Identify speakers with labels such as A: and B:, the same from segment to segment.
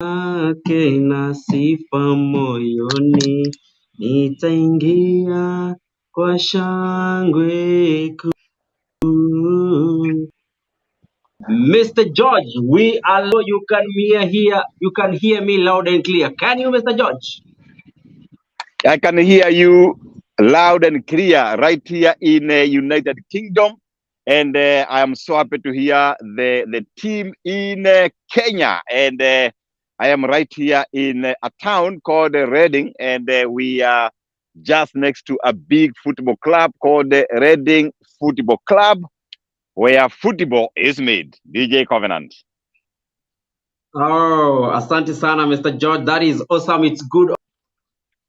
A: yake na sifa moyoni, nitaingia kwa shangwe kuu. Mr. George, we are low. You can hear me loud and clear. Can you, Mr. George?
B: I can hear you loud and clear right here in United Kingdom. And I am so happy to hear the team in Kenya. And I am right here in a town called Reading. And we are just next to a big football club called Reading Football Club, where football is made. DJ Covenant.
A: Oh, asante sana, Mr. George. That is awesome. It's good to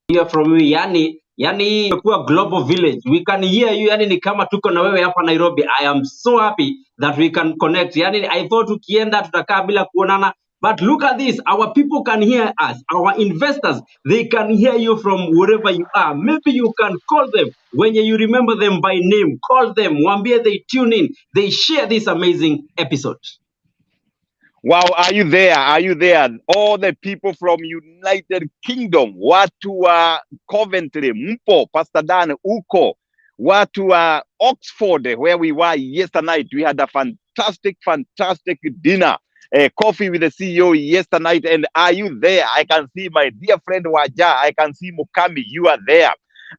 A: hear from you. Yani imekuwa global village. We can hear you. Yani ni kama tuko na wewe hapa Nairobi. I am so happy that we can connect. Yani I thought ukienda tutakaa bila kuonana. But look at this. Our people can hear us. Our investors, they can hear you from wherever you are. Maybe you can call them when you remember them by name. Call them. Wambie they tune in. They share this amazing episode.
B: Wow, are you there? Are you there? All the people from United Kingdom, watu wa Coventry, Mpo, Pastor Dan, Uko, watu wa Oxford, where we were yesterday night. We had a fantastic dinner, coffee with the CEO yesterday night. And are you there? I can see my dear friend Waja. I can see Mukami. You are there.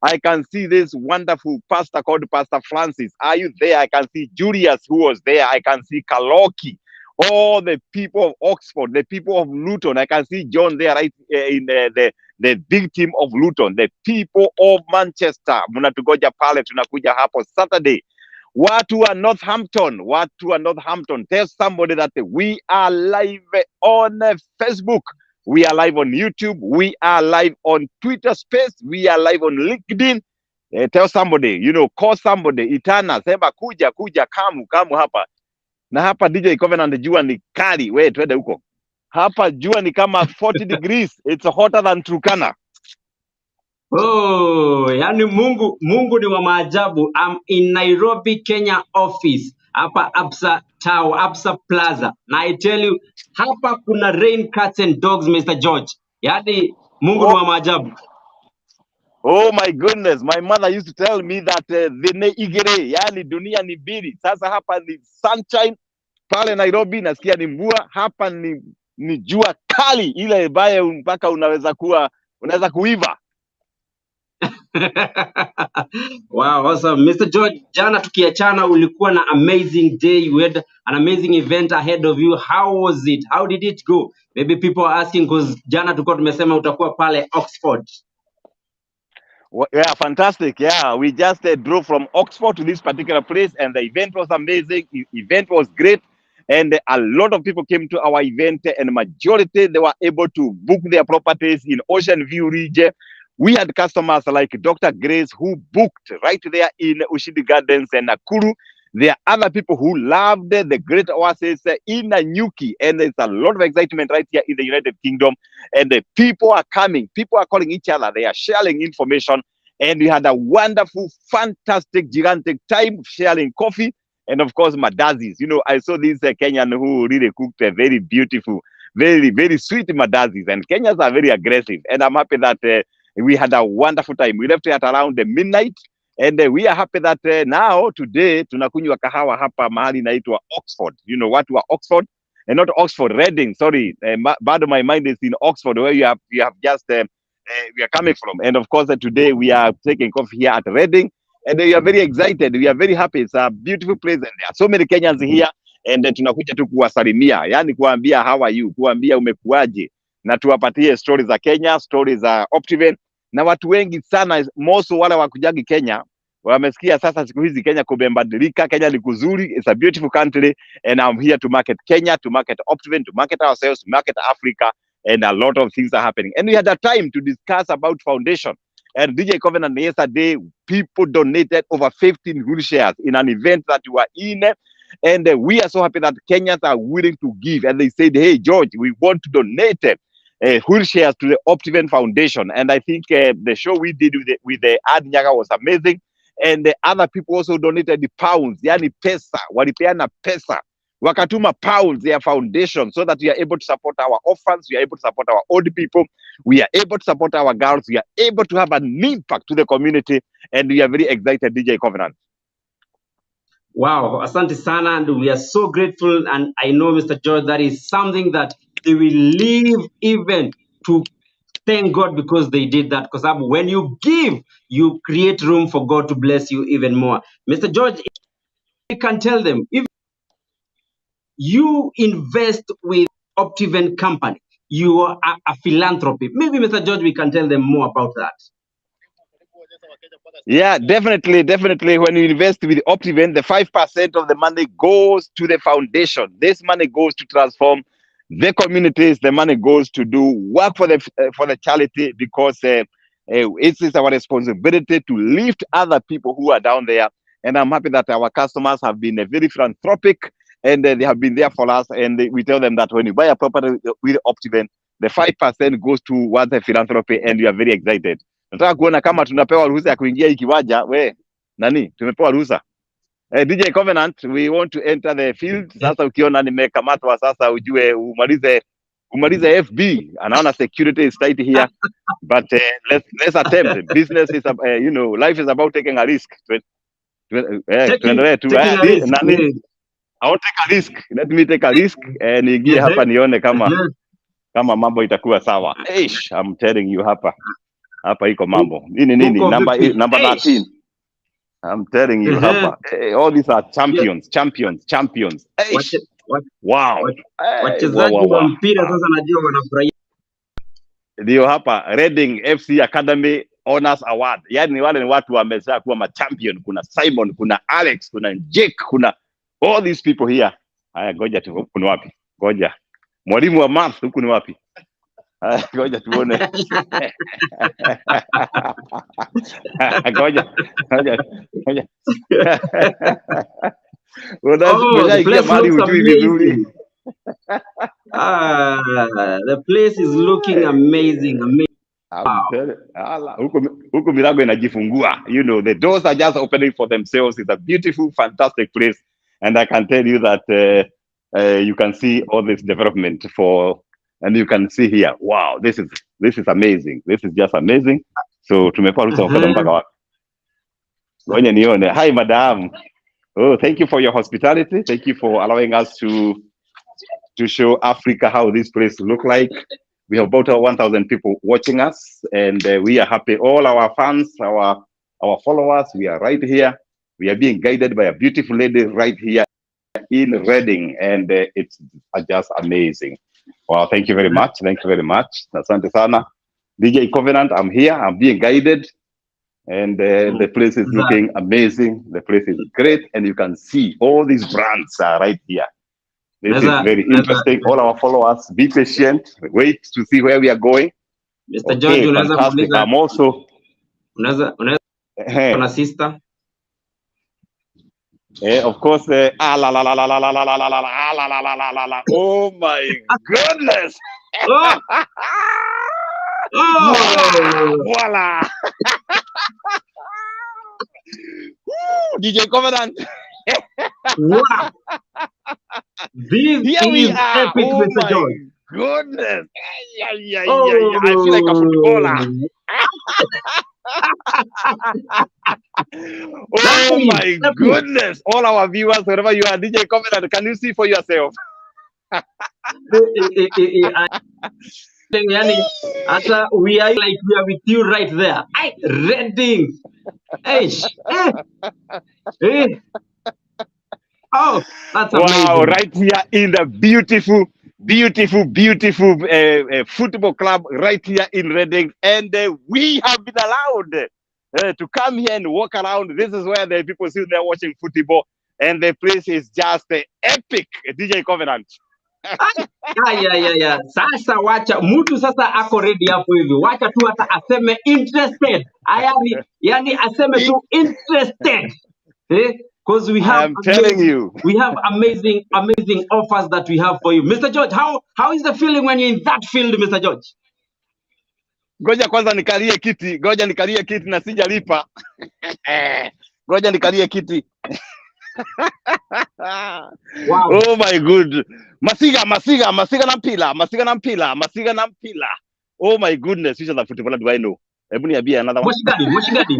B: I can see this wonderful pastor called Pastor Francis. Are you there? I can see Julius, who was there. I can see Kaloki. All the people of Oxford, the people of Luton. I can see John there, right in the big team of Luton. The people of Manchester. Mnatugoja pale, tunakuja hapo Saturday. Watu wa Northampton. Tell somebody that we are live on Facebook. We are live on YouTube. We are live on Twitter Space. We are live on LinkedIn. Tell somebody, call somebody. Itana, sema kuja, kamu hapa. Na hapa DJ Covenant jua ni kali. We twende huko. Hapa jua ni kama 40 degrees. It's hotter than Turkana.
A: Oh, yani Mungu ni wa maajabu. I'm in Nairobi, Kenya office. Hapa Absa Tower, Absa Plaza. Na I tell you, hapa kuna rain cats and dogs, Mr. George. Yani Mungu ni wa maajabu.
B: Oh my goodness, my mother used to tell me that the igere, yani dunia ni mbili. Sasa hapa ni sunshine, pale Nairobi nasikia ni mvua, hapa ni jua kali ile ambaye mpaka unaweza kuiva.
A: Wow, awesome. Mr. George, jana tukiachana ulikuwa na amazing day. You had an amazing event ahead of you. How was it? How did it go? Maybe people are asking because jana tulikuwa tumesema utakuwa pale Oxford.
B: Yeah, fantastic. Yeah, we just drove from Oxford to this particular place and the event was amazing. Event was great. And a lot of people came to our event and majority, they were able to book their properties in Ocean View region. We had customers like Dr. Grace who booked right there in Ushindi Gardens and Nakuru. There are other people who loved the great oasis in Nanyuki, and there's a lot of excitement right here in the United Kingdom. And the people are coming, people are calling each other, they are sharing information, and we had a wonderful, fantastic, gigantic time sharing coffee. And of course, madazis. I saw this Kenyan who really cooked a very beautiful, very, very sweet madazis. And Kenyans are very aggressive. And I'm happy that we had a wonderful time. We left at around midnight. And we are happy that now, today, tunakunywa kahawa hapa mahali naitwa Oxford. Watu wa Oxford? And not Oxford, Reading, sorry. Bad my mind is in Oxford, where you have just, we are coming from. And of course, today we are taking coffee here at Reading. And we are very excited. We are very happy. It's a beautiful place. And there are so many Kenyans here. And tunakuja tu kuwasalimia. Yani kuambia how are you? Kuambia umekuaje. Na tuwapatie stories za Kenya, stories za OPTIVEN. Na watu wengi sana, most wale wakujagi Kenya, wamesikia sasa siku hizi Kenya kumebadilika. Kenya ni kuzuri. It's a beautiful country. And I'm here to market Kenya, to market OPTIVEN, to market ourselves, to market Africa. And a lot of things are happening. And we had a time to discuss about foundation. And DJ Covenant yesterday, people donated over 15 wheelchairs in an event that we were in. And we are so happy that Kenyans are willing to give. And they said, hey, George, we want to donate wheelchairs to the OPTIVEN Foundation. And I think the show we did with the Ad Nyaga was amazing. And the other people also donated the pounds, yani pesa, walipeana pesa wakatuma pounds their foundation so that we are able to support our orphans, we are able to support our old people, we are able to support our girls, we are able to have an impact to the community, and we are very excited, DJ Covenant.
A: Wow, asante sana, and we are so grateful. And I know, Mr. George, that is something that they will live even to thank God because they did that. Because when you give, you create room for God to bless you even more. Mr. George, you can tell them if you invest with OPTIVEN company, you are a philanthropy. Maybe, Mr. George, we can tell them more about that.
B: Yeah, definitely. When you invest with OPTIVEN, the 5% of the money goes to the foundation. This money goes to transform the communities. The money goes to do work for the charity, because it is our responsibility to lift other people who are down there. And I'm happy that our customers have been very philanthropic, and they have been there for us. And we tell them that when you buy a property with OPTIVEN, the 5% goes towards the philanthropy, and we are very excited. Nataka kuona kama tunapewa ruhusa ya kuingia hii kiwanja. We nani, tumepewa ruhusa. DJ Covenant, we want to enter the field. Sasa ukiona nimekamatwa sasa ujue umalize FB. Anaona security is tight here. But let's attempt. Business is life is about taking a risk.
A: Taking a risk.
B: Nani? I want to take a risk. Let me take a risk and niingie hapa nione kama mambo itakuwa sawa. I'm telling you hapa iko mambo. Nini number 13. I'm telling you hapa. All these are champions. Wow.
A: Wachezaji wa mpira sasa najua wanafurahia.
B: Ndio hapa Reading FC Academy Honors Award. Yaani wale ni watu wamesha kuwa machampion. Kuna Simon, kuna Alex, kuna Jake, kuna all these people here. Haya, ngoja tu huku ni wapi? Ngoja. Mwalimu wa math huku ni wapi? Ngoja tuone. Ngoja.
A: The place looks amazing. The place is looking amazing.
B: Huku milango inajifungua. The doors are just opening for themselves. It's a beautiful, fantastic place. And I can tell you that you can see all this development and you can see here, wow, this is amazing. This is just amazing. So tumepewa ruhusa kwenda mpaka wapi? Ngoja nione. Hi madam. Oh, thank you for your hospitality. Thank you for allowing us to show Africa how this place look like. We have about 1,000 people watching us, and we are happy. All our fans, our followers, we are right here. We are being guided by a beautiful lady right here in Reading, and it's just amazing. Wow, thank you very much. Asante sana. DJ Covenant, I'm here. I'm being guided, and the place is looking amazing. The place is great, and you can see all these brands are right here. This is very interesting. All our followers, be patient. Wait to see where we are going.
A: Mr. George,
B: fantastic. I'm also.
A: Unaweza sister.
B: Of course. Oh my goodness! Voila! DJ Covenant.
A: Wow! This is epic, Mr. George.
B: Goodness! Yeah. I feel like a footballer. Oh my goodness! All our viewers, wherever you are, DJ Covenant, can you see for yourself?
A: We are with you right there. Reading. Oh, that's amazing.
B: Wow, right here in the beautiful football club right here in Reading. And we have been allowed to come here and walk around. This is where the people sit there watching football. And the place is just epic, DJ Covenant.
A: Yeah. Sasa wacha mtu sasa ako ready hapo hivi. Wacha tu hata aseme interested. Yani aseme tu interested. Because we have we have amazing offers that we have for you. Mr. George, how is the feeling when you're in that field, Mr. George?
B: Ngoja kwanza nikalie kiti na sijalipa. Ngoja nikalie kiti.
A: Wow.
B: Oh my good. Masiga nampila. Oh my goodness, which other footballer do I know? Hebu niambie another one.
A: Moshigadi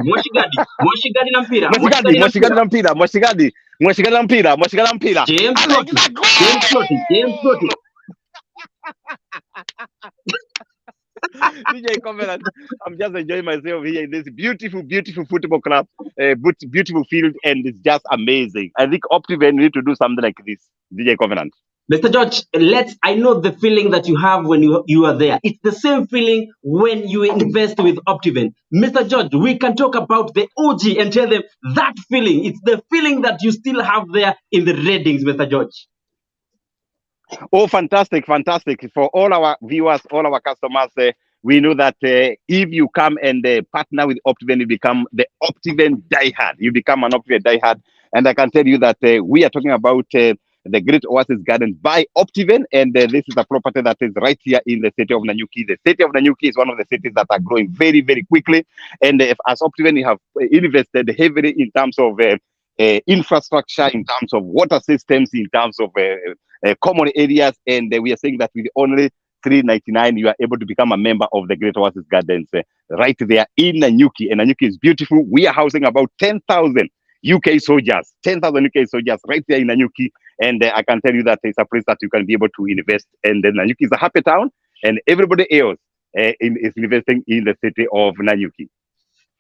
A: na mpira.
B: Mwashigadi na mpira.
A: James
B: Alex
A: Plotty.
B: that goal! DJ Covenant, I'm just enjoying myself here in this beautiful, beautiful football club, beautiful field, and it's just amazing. I think OPTIVEN need to do something like this, DJ Covenant.
A: Mr. George, I know the feeling that you have when you are there. It's the same feeling when you invest with OPTIVEN. Mr. George, we can talk about the OG and tell them that feeling. It's the feeling that you still have there in the Readings, Mr. George.
B: Oh, fantastic, fantastic. For all our viewers, all our customers, we know that if you come and partner with OPTIVEN, you become the OPTIVEN diehard. You become an OPTIVEN diehard. And I can tell you that we are talking about the Great Oasis Garden by OPTIVEN. And this is a property that is right here in the city of Nanyuki. The city of Nanyuki is one of the cities that are growing very, very quickly. And as OPTIVEN, we have invested heavily in terms of infrastructure, in terms of water systems, in terms of common areas, and we are saying that with only $3.99 you are able to become a member of the Great Oasis Gardens right there in Nanyuki. And Nanyuki is beautiful. We are housing about 10,000 UK soldiers, 10,000 UK soldiers right there in Nanyuki. And I can tell you that it's a place that you can be able to invest. And Nanyuki is a happy town, and everybody else is investing in the city of Nanyuki.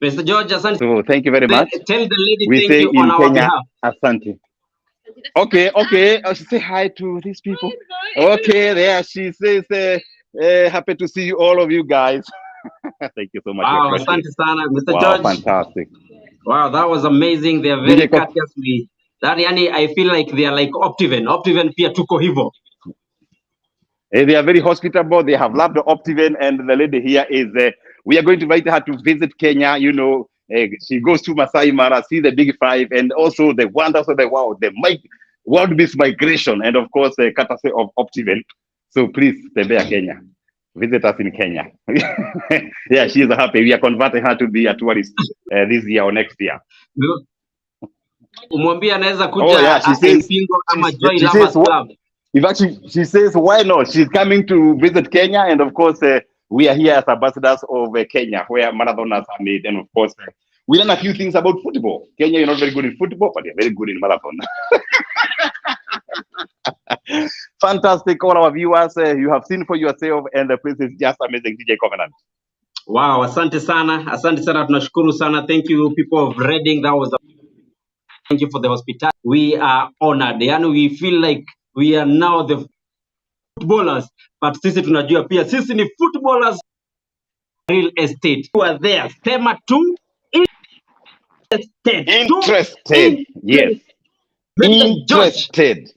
A: Mr. George, asante.
B: So thank you very much.
A: Tell the lady
B: we
A: thank
B: say
A: you
B: in
A: on our
B: Kenya,
A: behalf.
B: Asante. Okay. I should say hi to these people. Okay, there she says, happy to see you, all of you guys. Thank you so much.
A: Wow, asante sana, Mr.
B: Wow,
A: George.
B: fantastic.
A: Wow, that was amazing. They are very courteous. That yani, I feel like they are like OPTIVEN. OPTIVEN pia tuko hivo.
B: They are very hospitable. They have loved OPTIVEN, and the lady here is. We are going to invite her to visit Kenya. You know, she goes to Masai Mara, see the Big Five, and also the wonders of the world, world beast migration, and of course, courtesy of OPTIVEN. So please, tembea Kenya. Visit us in Kenya. Yeah, she is happy. We are converting her to be a tourist this year or next year.
A: Umwambia anaweza kuja Mpingo ama Joy Lovers Club.
B: In fact, she says, why not? She's coming to visit Kenya, and of course, we are here as ambassadors of Kenya, where marathoners are made, and of course, we learn a few things about football. Kenya, you're not very good in football, but you're very good in marathon. Fantastic, all our viewers, you have seen for yourself, and the place is just amazing. DJ Covenant.
A: Wow, asante sana, tunashukuru sana. Thank you, people of Reading. That was thank you for the hospitality. We are honored. Yani, we feel like we are now the footballers, but sisi tunajua pia sisi ni footballers. Real estate. You are there. Sema tu
B: interested. Yes.
A: Interested.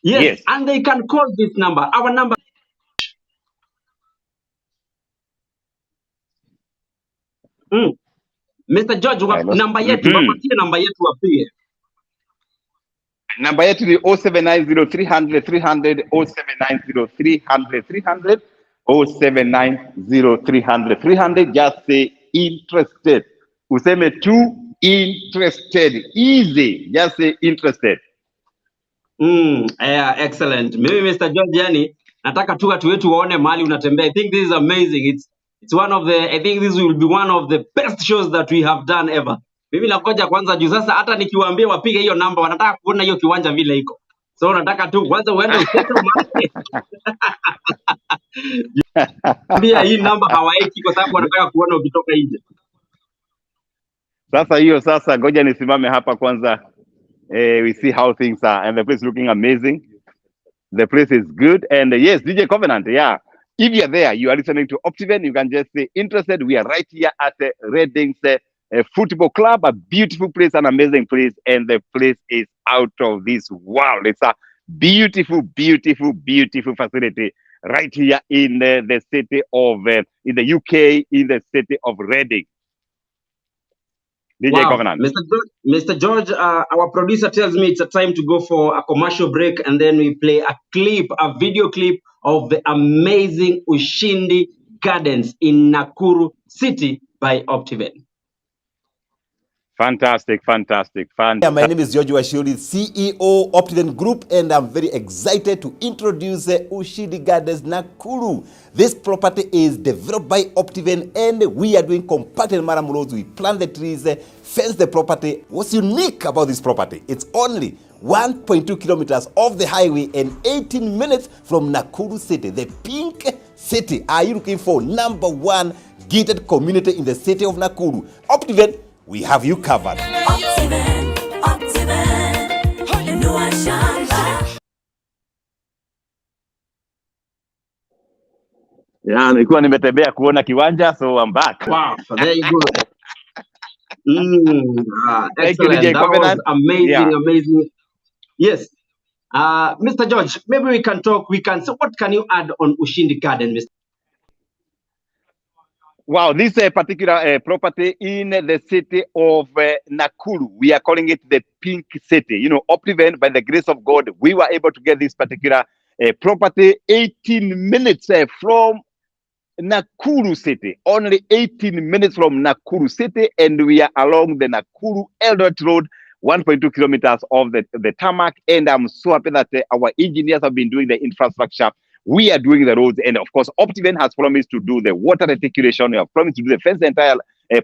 A: Yes. And they can call this number. Our number. Mr. George, namba yetu, wapatie namba yetu wapige.
B: Namba yetu ni 0790-300-300, 0790-300-300, 0790-300-300. Just say interested. Useme tu interested. Easy. Just say interested.
A: Yeah, excellent. Mimi Mr. George, yani nataka tu watu wetu waone mahali unatembea. I think this is amazing. It's one of the, I think this will be one of the best shows that we have done ever. Mimi nakoja kwanza juu sasa hata nikiwaambia wapige hiyo namba wanataka kuona hiyo kiwanja vile iko. So nataka tu kwanza uende usete mahali. Pia hii namba hawaeki kwa sababu wanataka kuona ukitoka nje.
B: Sasa ngoja nisimame hapa kwanza. We see how things are, and the place is looking amazing. The place is good, and yes, DJ Covenant, yeah. If you're there, you are listening to OPTIVEN, you can just say interested. We are right here at the Readings Football Club, a beautiful place, an amazing place, and the place is out of this world. It's a beautiful, beautiful, beautiful facility right here in the city of, in the UK, in the city of Reading. DJ Covenant.
A: Mr. George, our producer tells me it's a time to go for a commercial break, and then we play a video clip of the amazing Ushindi Gardens in Nakuru City by OPTIVEN.
B: Fantastic.
C: Yeah, my name is George Washuri, CEO OPTIVEN Group, and I'm very excited to introduce Ushindi Gardens Nakuru. This property is developed by OPTIVEN, and we are doing compacted maram roads. We plant the trees, fence the property. What's unique about this property? It's only 1.2 kilometers off the highway and 18 minutes from Nakuru City, the pink city. Are you looking for number one gated community in the city of Nakuru? OPTIVEN, we have you covered.
B: Yeah, nilikuwa nimetembea kuona kiwanja, so I'm back.
A: Wow, so there you go.
B: Thank you,
A: Excellent.
B: DJ
A: That was
B: Covenant.
A: amazing,
B: Yeah.
A: amazing. Yes. Mr. George, maybe we can talk. So what can you add on Ushindi Garden, Mr.
B: Wow, this particular property in the city of Nakuru, we are calling it the Pink City. You know, OPTIVEN, by the grace of God, we were able to get this particular property 18 minutes from Nakuru City. Only 18 minutes from Nakuru City, and we are along the Nakuru Eldoret Road, 1.2 kilometers of the tarmac. And I'm so happy that our engineers have been doing the infrastructure. We are doing the roads, and of course, OPTIVEN has promised to do the water reticulation. We have promised to do the fence the entire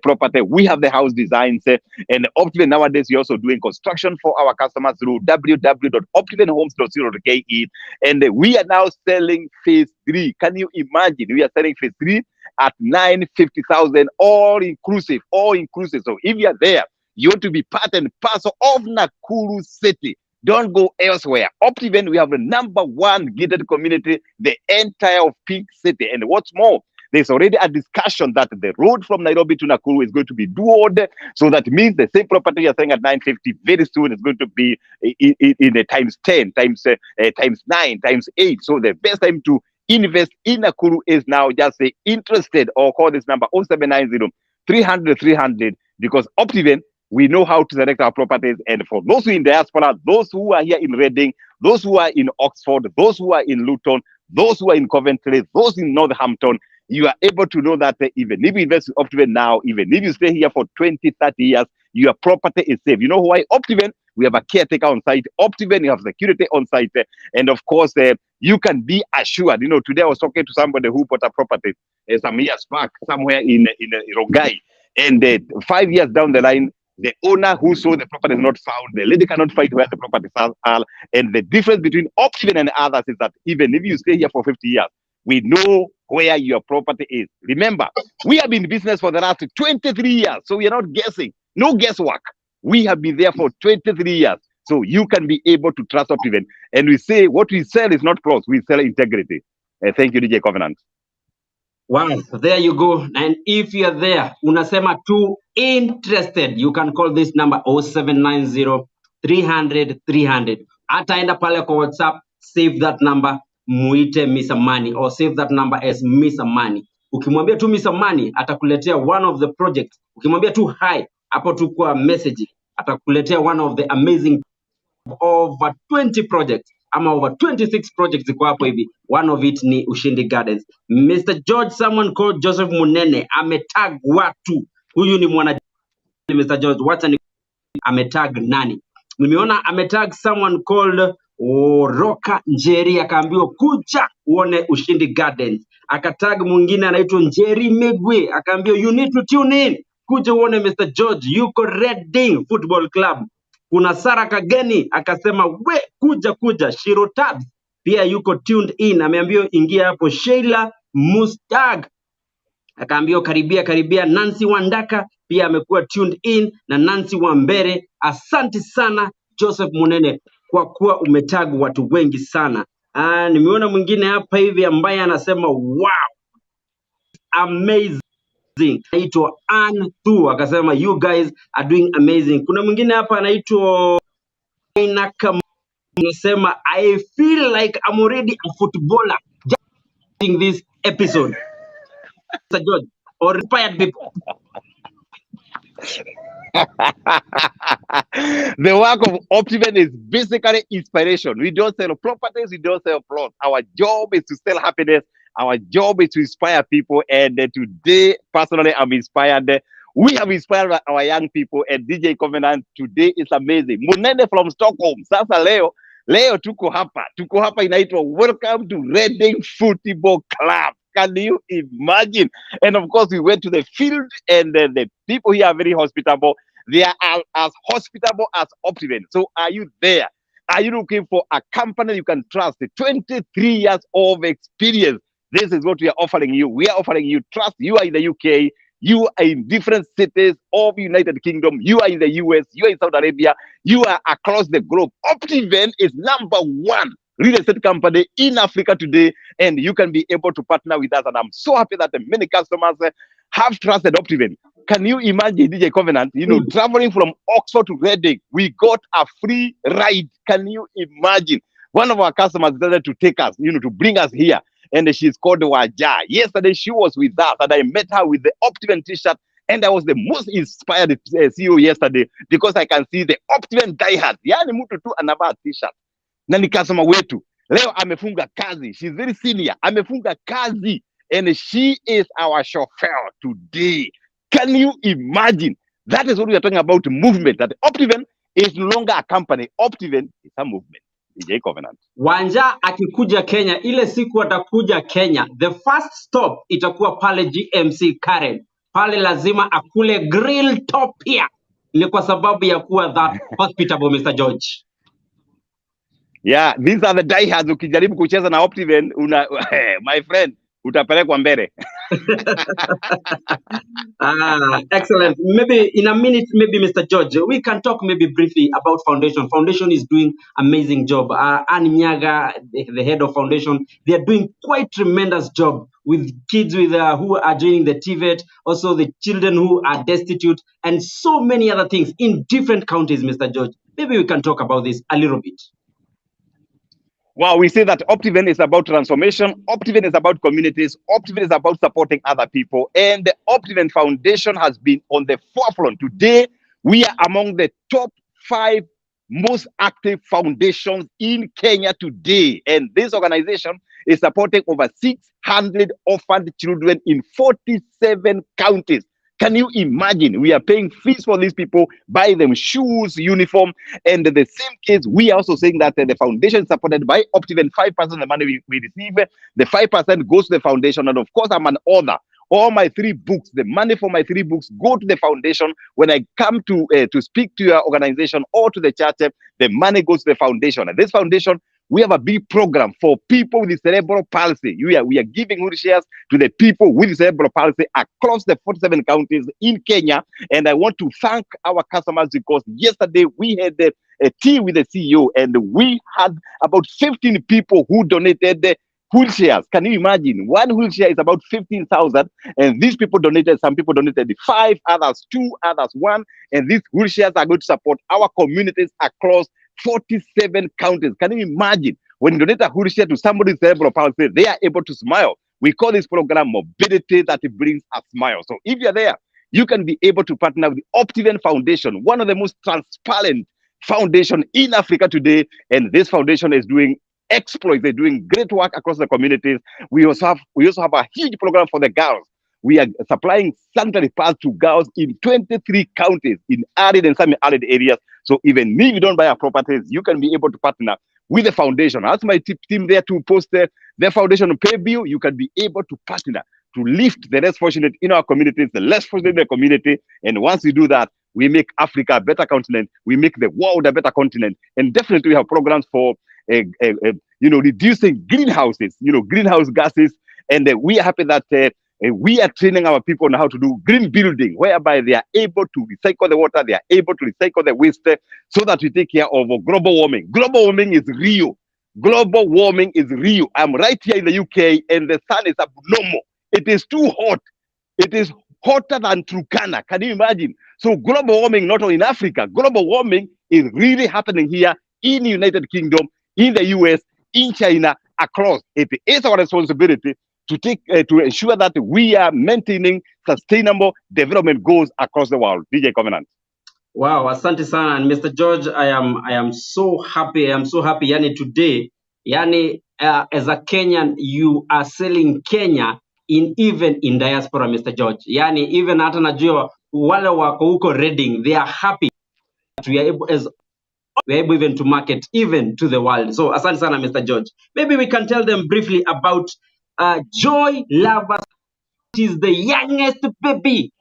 B: property. We have the house designs, and OPTIVEN nowadays we're also doing construction for our customers through www.optivenhomes.co.ke, and we are now selling phase 3. Can you imagine? We are selling phase 3 at 950,000, all inclusive. So if you are there, you want to be part and parcel of Nakuru City. Don't go elsewhere. OPTIVEN, we have the number one gated community, the entire of Pink City. And what's more, there's already a discussion that the road from Nairobi to Nakuru is going to be duoed. So that means the same property you're saying at 950 very soon is going to be in the times 10, times 9, times 8. So the best time to invest in Nakuru is now. Just say interested or call this number 0790 300 300, because OPTIVEN, we know how to select our properties. And for those who are in diaspora, those who are here in Reading, those who are in Oxford, those who are in Luton, those who are in Coventry, those in Northampton, you are able to know that even if you invest in OPTIVEN now, even if you stay here for 20, 30 years, your property is safe. You know why? OPTIVEN, we have a caretaker on site. OPTIVEN, you have security on site. And of course, you can be assured. You know, today I was talking to somebody who bought a property some years back, somewhere in Rogai. And 5 years down the line, the owner who sold the property is not found. The lady cannot find where the properties are. And the difference between OPTIVEN and others is that even if you stay here for 50 years, we know where your property is. Remember, we have been in business for the last 23 years. So we are not guessing. No guesswork. We have been there for 23 years. So you can be able to trust OPTIVEN. And we say what we sell is not plots. We sell integrity. Thank you, DJ Covenant.
A: Wow, there you go. And if you're there, unasema too interested, you can call this number 0790 300 300. Ataenda pale kwa WhatsApp, save that number, muite Miss Amani, or save that number as Miss Amani. Ukimwambia tu Miss Amani, atakuletea one of the projects. Ukimwambia tu hi, hapo tu kwa message, atakuletea one of the amazing over 20 projects ama over 26 projects ziko hapo hivi. One of it ni Ushindi Gardens. Mr. George, someone called Joseph Munene ametag watu. Huyu ni mwana Mr. George, wacha ni ametag nani? Nimeona ametag someone called Roka Njeri, akaambiwa kuja uone Ushindi Gardens. Akatag mwingine anaitwa Njeri Megwe, akaambiwa you need to tune in, kuja uone Mr. George yuko Reading Football Club. Kuna Sara Kageni akasema we kuja. Shiro Tabs pia yuko tuned in, ameambiwa ingia hapo. Sheila Mustag akaambiwa karibia. Nancy Wandaka pia amekuwa tuned in, na Nancy Wambere. Asante sana Joseph Munene kwa kuwa umetag watu wengi sana. Nimeona mwingine hapa hivi ambaye anasema wow, amazing. Anaitwa Ann Tu akasema you guys are doing amazing. Kuna mwingine hapa anaitwa anasema I feel like I'm already a footballer just watching this episode. Mr. George, or inspired people.
B: The work of OPTIVEN is basically inspiration. We don't sell properties, we don't sell plots. Our job is to sell happiness. Our job is to inspire people. And today, personally, I'm inspired We have inspired our young people, and DJ Covenant today is amazing. Munene from Stockholm. Sasa leo tuko hapa inaitwa Welcome to Reading Football Club. Can you imagine? And of course, we went to the field, and the people here are very hospitable. They are as hospitable as OPTIVEN. So are you there? Are you looking for a company you can trust? 23 years of experience. This is what we are offering you. We are offering you trust. You are in the UK. You are in different cities of the United Kingdom. You are in the US. You are in Saudi Arabia. You are across the globe. OPTIVEN is #1 real estate company in Africa today, and you can be able to partner with us. And I'm so happy that many customers have trusted OPTIVEN. Can you imagine, DJ Covenant, traveling from Oxford to Reading? We got a free ride. Can you imagine? One of our customers decided to take us, to bring us here. And she's called Waja. Yesterday, she was with us, and I met her with the OPTIVEN t-shirt. And I was the most inspired CEO yesterday because I can see the OPTIVEN diehard. Yani mtu tu anavaa t-shirt. Na ni customer wetu. Leo amefunga kazi. She's very senior. Amefunga kazi. And she is our chauffeur today. Can you imagine? That is what we are talking about, movement. That OPTIVEN is no longer a company. OPTIVEN is a movement. DJ Covenant.
A: Wanja akikuja Kenya, ile siku atakuja Kenya, the first stop itakuwa pale GMC Karen. Pale lazima akule grill topia. Ni kwa sababu ya kuwa that hospitable, Mr. George.
B: Yeah, these are the diehards. Ukijaribu kucheza na OPTIVEN, my friend, utapelekwa mbele.
A: Excellent. Maybe in a minute, maybe Mr. George, we can talk maybe briefly about Foundation. Foundation is doing amazing job. Annie Nyaga, the head of Foundation, they are doing quite tremendous job with kids with who are joining the TVET, also the children who are destitute, and so many other things in different counties, Mr. George. Maybe we can talk about this a little bit.
B: Well, we say that OPTIVEN is about transformation. OPTIVEN is about communities. OPTIVEN is about supporting other people. And the OPTIVEN Foundation has been on the forefront. Today, we are among the top 5 most active foundations in Kenya today. And this organization is supporting over 600 orphaned children in 47 counties. Can you imagine? We are paying fees for these people, buy them shoes, uniform, and the same case, we are also saying that the foundation is supported by OPTIVEN. 5% of the money we receive, the 5% goes to the foundation. And of course, I'm an author. All my 3 books, the money for my 3 books go to the foundation. When I come to speak to your organization or to the church, the money goes to the foundation. And this foundation, we have a big program for people with cerebral palsy. We are giving wheelchairs to the people with cerebral palsy across the 47 counties in Kenya. And I want to thank our customers because yesterday we had a tea with the CEO, and we had about 15 people who donated wheelchairs. Can you imagine? One wheelchair is about 15,000, and these people donated. Some people donated 5, others 2, others 1, and these wheelchairs are going to support our communities across 47 counties. Can you imagine? When you donate a wheelchair to somebody with cerebral palsy, they are able to smile. We call this program mobility that brings a smile. So if you're there, you can be able to partner with the OPTIVEN Foundation, one of the most transparent foundation in Africa today. And this foundation is doing exploits. They're doing great work across the communities. We also have a huge program for the girls. We are supplying sanitary pads to girls in 23 counties in arid and semi-arid areas. So even if you don't buy our properties, you can be able to partner with the foundation. Ask my team there to post their foundation pay bill. You can be able to partner to lift the less fortunate in our communities, the less fortunate in the community. And once we do that, we make Africa a better continent. We make the world a better continent. And definitely we have programs for reducing greenhouses, greenhouse gases. And we are happy that we are training our people on how to do green building, whereby they are able to recycle the water, they are able to recycle the waste, so that we take care of global warming. Global warming is real. Global warming is real. I'm right here in the UK, and the sun is abnormal. It is too hot. It is hotter than Turkana. Can you imagine? So global warming, not only in Africa, global warming is really happening here in the United Kingdom, in the US, in China, across. It is our responsibility to ensure that we are maintaining sustainable development goals across the world. DJ Covenant.
A: Wow, asante sana. And Mr. George, I am so happy. I am so happy. Yani today, as a Kenyan, you are selling Kenya even in diaspora, Mr. George. Yani even hata najua wale wako huko Reading, they are happy that we are able even to market even to the world. So asante sana Mr. George. Maybe we can tell them briefly about Joy Lovers, which is the youngest baby.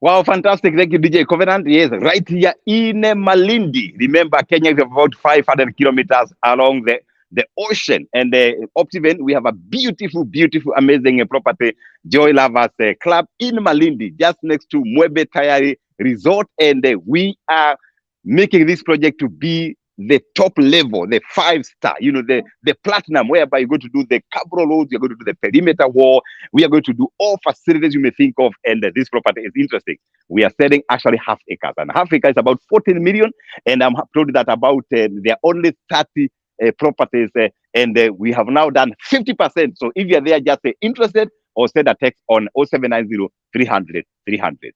B: Wow, fantastic. Thank you, DJ Covenant. Yes, right here in Malindi. Remember, Kenya is about 500 kilometers along the ocean. And OPTIVEN, we have a beautiful, beautiful, amazing property, Joy Lovers Club in Malindi, just next to Mwebe Tayari Resort. And we are making this project to be the top level, the 5-star, you know, the platinum, whereby you're going to do the cabro roads, you're going to do the perimeter wall, we are going to do all facilities you may think of, and this property is interesting. We are selling actually half acres, and half acre is about 14 million, and I'm told that about there are only 30 properties, and we have now done 50%. So if you're there just interested, or send a text on 0790 300 300.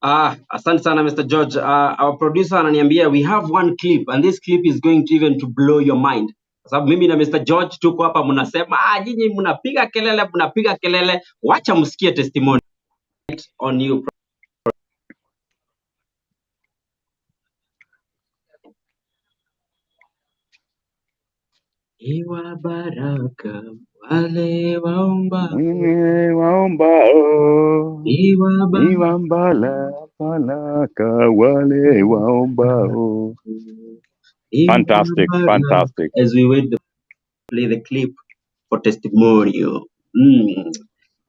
A: Asante sana Mr. George. Our producer ananiambia we have one clip and this clip is going to even to blow your mind. Kwa sababu mimi na Mr. George tuko hapa mnasema nyinyi mnapiga kelele, wacha msikie testimony on you. Iwa baraka wale waombao,
B: iwa baraka wale waombao. Fantastic, fantastic.
A: As we wait to play the clip for testimonial.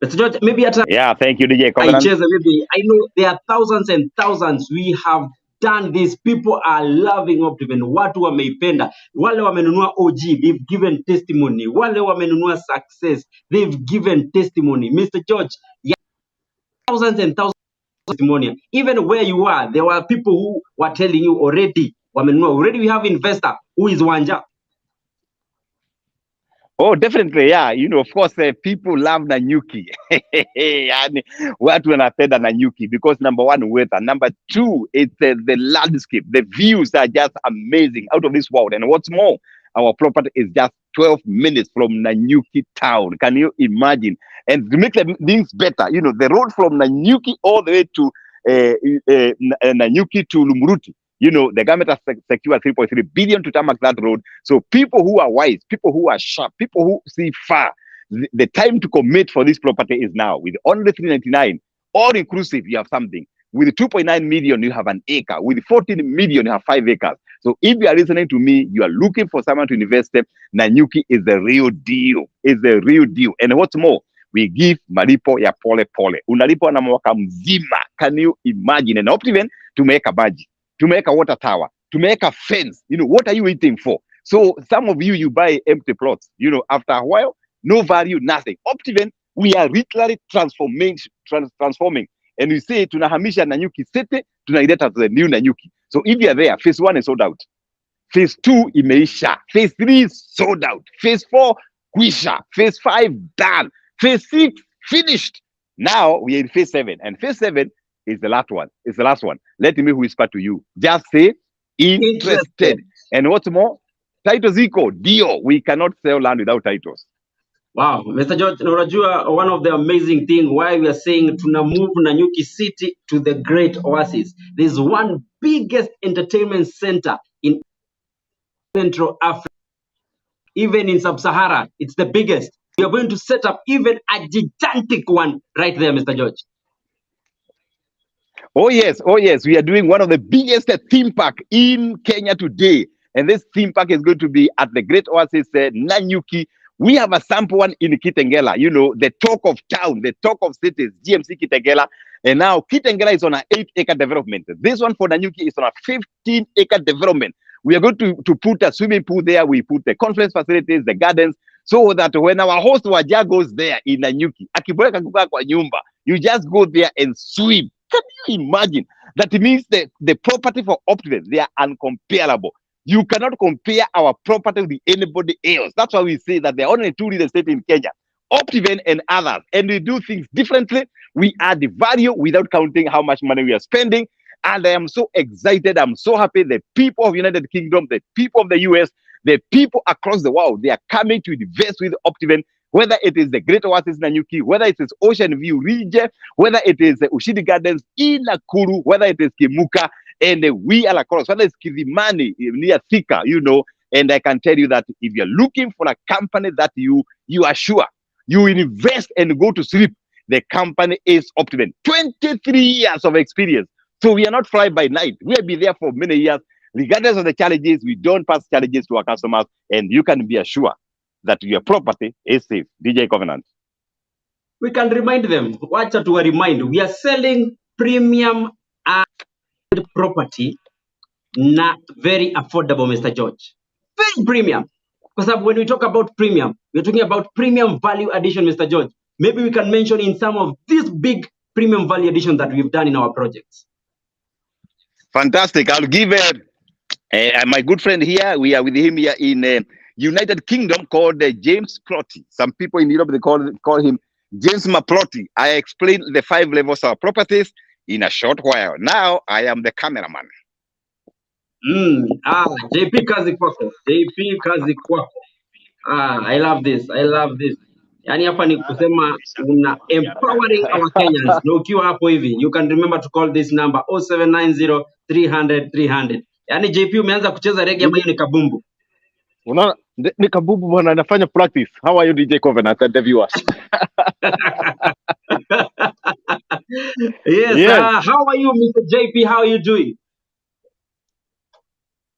A: Mr. George, maybe
B: yeah, thank you, DJ Covenant.
A: Maybe I know there are thousands and thousands. We have done this. People are loving OPTIVEN. Watu wameipenda. Wale wamenunua OG, they've given testimony. Wale wamenunua success, they've given testimony. Mr. George, yeah, thousands and thousands of testimony. Even where you are, there were people who were telling you already. Wamenunua. Already we have investor who is Wanja.
B: Oh, definitely, yeah. You know, of course, people love Nanyuki. Yani, watu wanapenda Nanyuki because number one, weather. Number two, it's the landscape. The views are just amazing, out of this world. And what's more, our property is just 12 minutes from Nanyuki town. Can you imagine? And to make things better, you know, the road from Nanyuki all the way to Nanyuki to Lumuruti. You know, the government has secured 3.3 billion to tarmac that road. So people who are wise, people who are sharp, people who see far, the time to commit for this property is now. With only 399, all inclusive, you have something. With 2.9 million, you have an acre. With 14 million, you have 5 acres. So if you are listening to me, you are looking for someone to invest in, Nanyuki is the real deal. It's the real deal. And what's more, we give malipo ya pole pole. Unalipo na mwaka mzima. Can you imagine? And OPTIVEN to make a budget, to make a water tower, to make a fence. You know, what are you waiting for? So some of you, you buy empty plots. You know, after a while, no value, nothing. OPTIVEN, we are literally transforming. And we say, tunahamisha Nanyuki City, tunaileta to the new Nanyuki. So if you are there, phase 1 is sold out. Phase 2 imeisha. Phase 3 is sold out. Phase 4, kwisha. Phase 5, done. Phase 6, finished. Now we are in phase 7. And phase 7 is the last one. It's the last one. Let me whisper to you. Just say interested. And what's more, titles equal deal. We cannot sell land without titles.
A: Wow, Mr. George, unajua one of the amazing thing why we are saying tuna move Nanyuki City to the great oasis. There's one biggest entertainment center in Central Africa. Even in Sub-Sahara, it's the biggest. We are going to set up even a gigantic one right there, Mr. George.
B: Oh yes, we are doing one of the biggest theme park in Kenya today. And this theme park is going to be at the Great Oasis, Nanyuki. We have a sample one in Kitengela, you know, the talk of town, the talk of cities, GMC Kitengela. And now Kitengela is on an 8-acre development. This one for Nanyuki is on a 15-acre development. We are going to put a swimming pool there. We put the conference facilities, the gardens, so that when our host Waja goes there in Nanyuki, akiboeka kukaa kwa nyumba, you just go there and swim. Can you imagine? That means the property for OPTIVEN, they are uncomparable. You cannot compare our property with anybody else. That's why we say that there are only 2 real estate in Kenya, OPTIVEN and others. And we do things differently. We add the value without counting how much money we are spending. And I am so excited. I'm so happy. The people of United Kingdom, the people of the US, the people across the world, they are coming to invest with OPTIVEN whether it is the Great Oasis Nanyuki, whether it is Ocean View region, whether it is Ushidi Gardens in Nakuru, whether it is Kimuka, and we are across, whether it's Kizimani near Thika, you know. And I can tell you that if you're looking for a company that you are sure you invest and go to sleep, the company is OPTIVEN. 23 years of experience. So we are not fly by night. We have been there for many years. Regardless of the challenges, we don't pass challenges to our customers, and you can be assured that your property is safe. DJ Covenant.
A: We can remind them. Watch out to remind. We are selling premium property, not very affordable, Mr. George. Very premium. Because when we talk about premium, we're talking about premium value addition, Mr. George. Maybe we can mention in some of these big premium value addition that we've done in our projects.
B: Fantastic. I'll give my good friend here. We are with him here in United Kingdom called James Plotty. Some people in Europe, they call him James Maplotty. I explained the 5 levels of properties in a short while. Now I am the cameraman.
A: JP kazi kwako. JP kazi kwako. I love this. I love this. Yani hapa ni kusema una empowering our Kenyans. Na ukiwa hapo hivi, you can remember to call this number 0790 300 300. Yani JP umeanza kucheza reggae ama hiyo ni kabumbu?
B: Unaona ni kabumbu bwana, anafanya practice. How are you DJ Covenant and the viewers?
A: Yes. How are you, Mr. JP? How are you doing?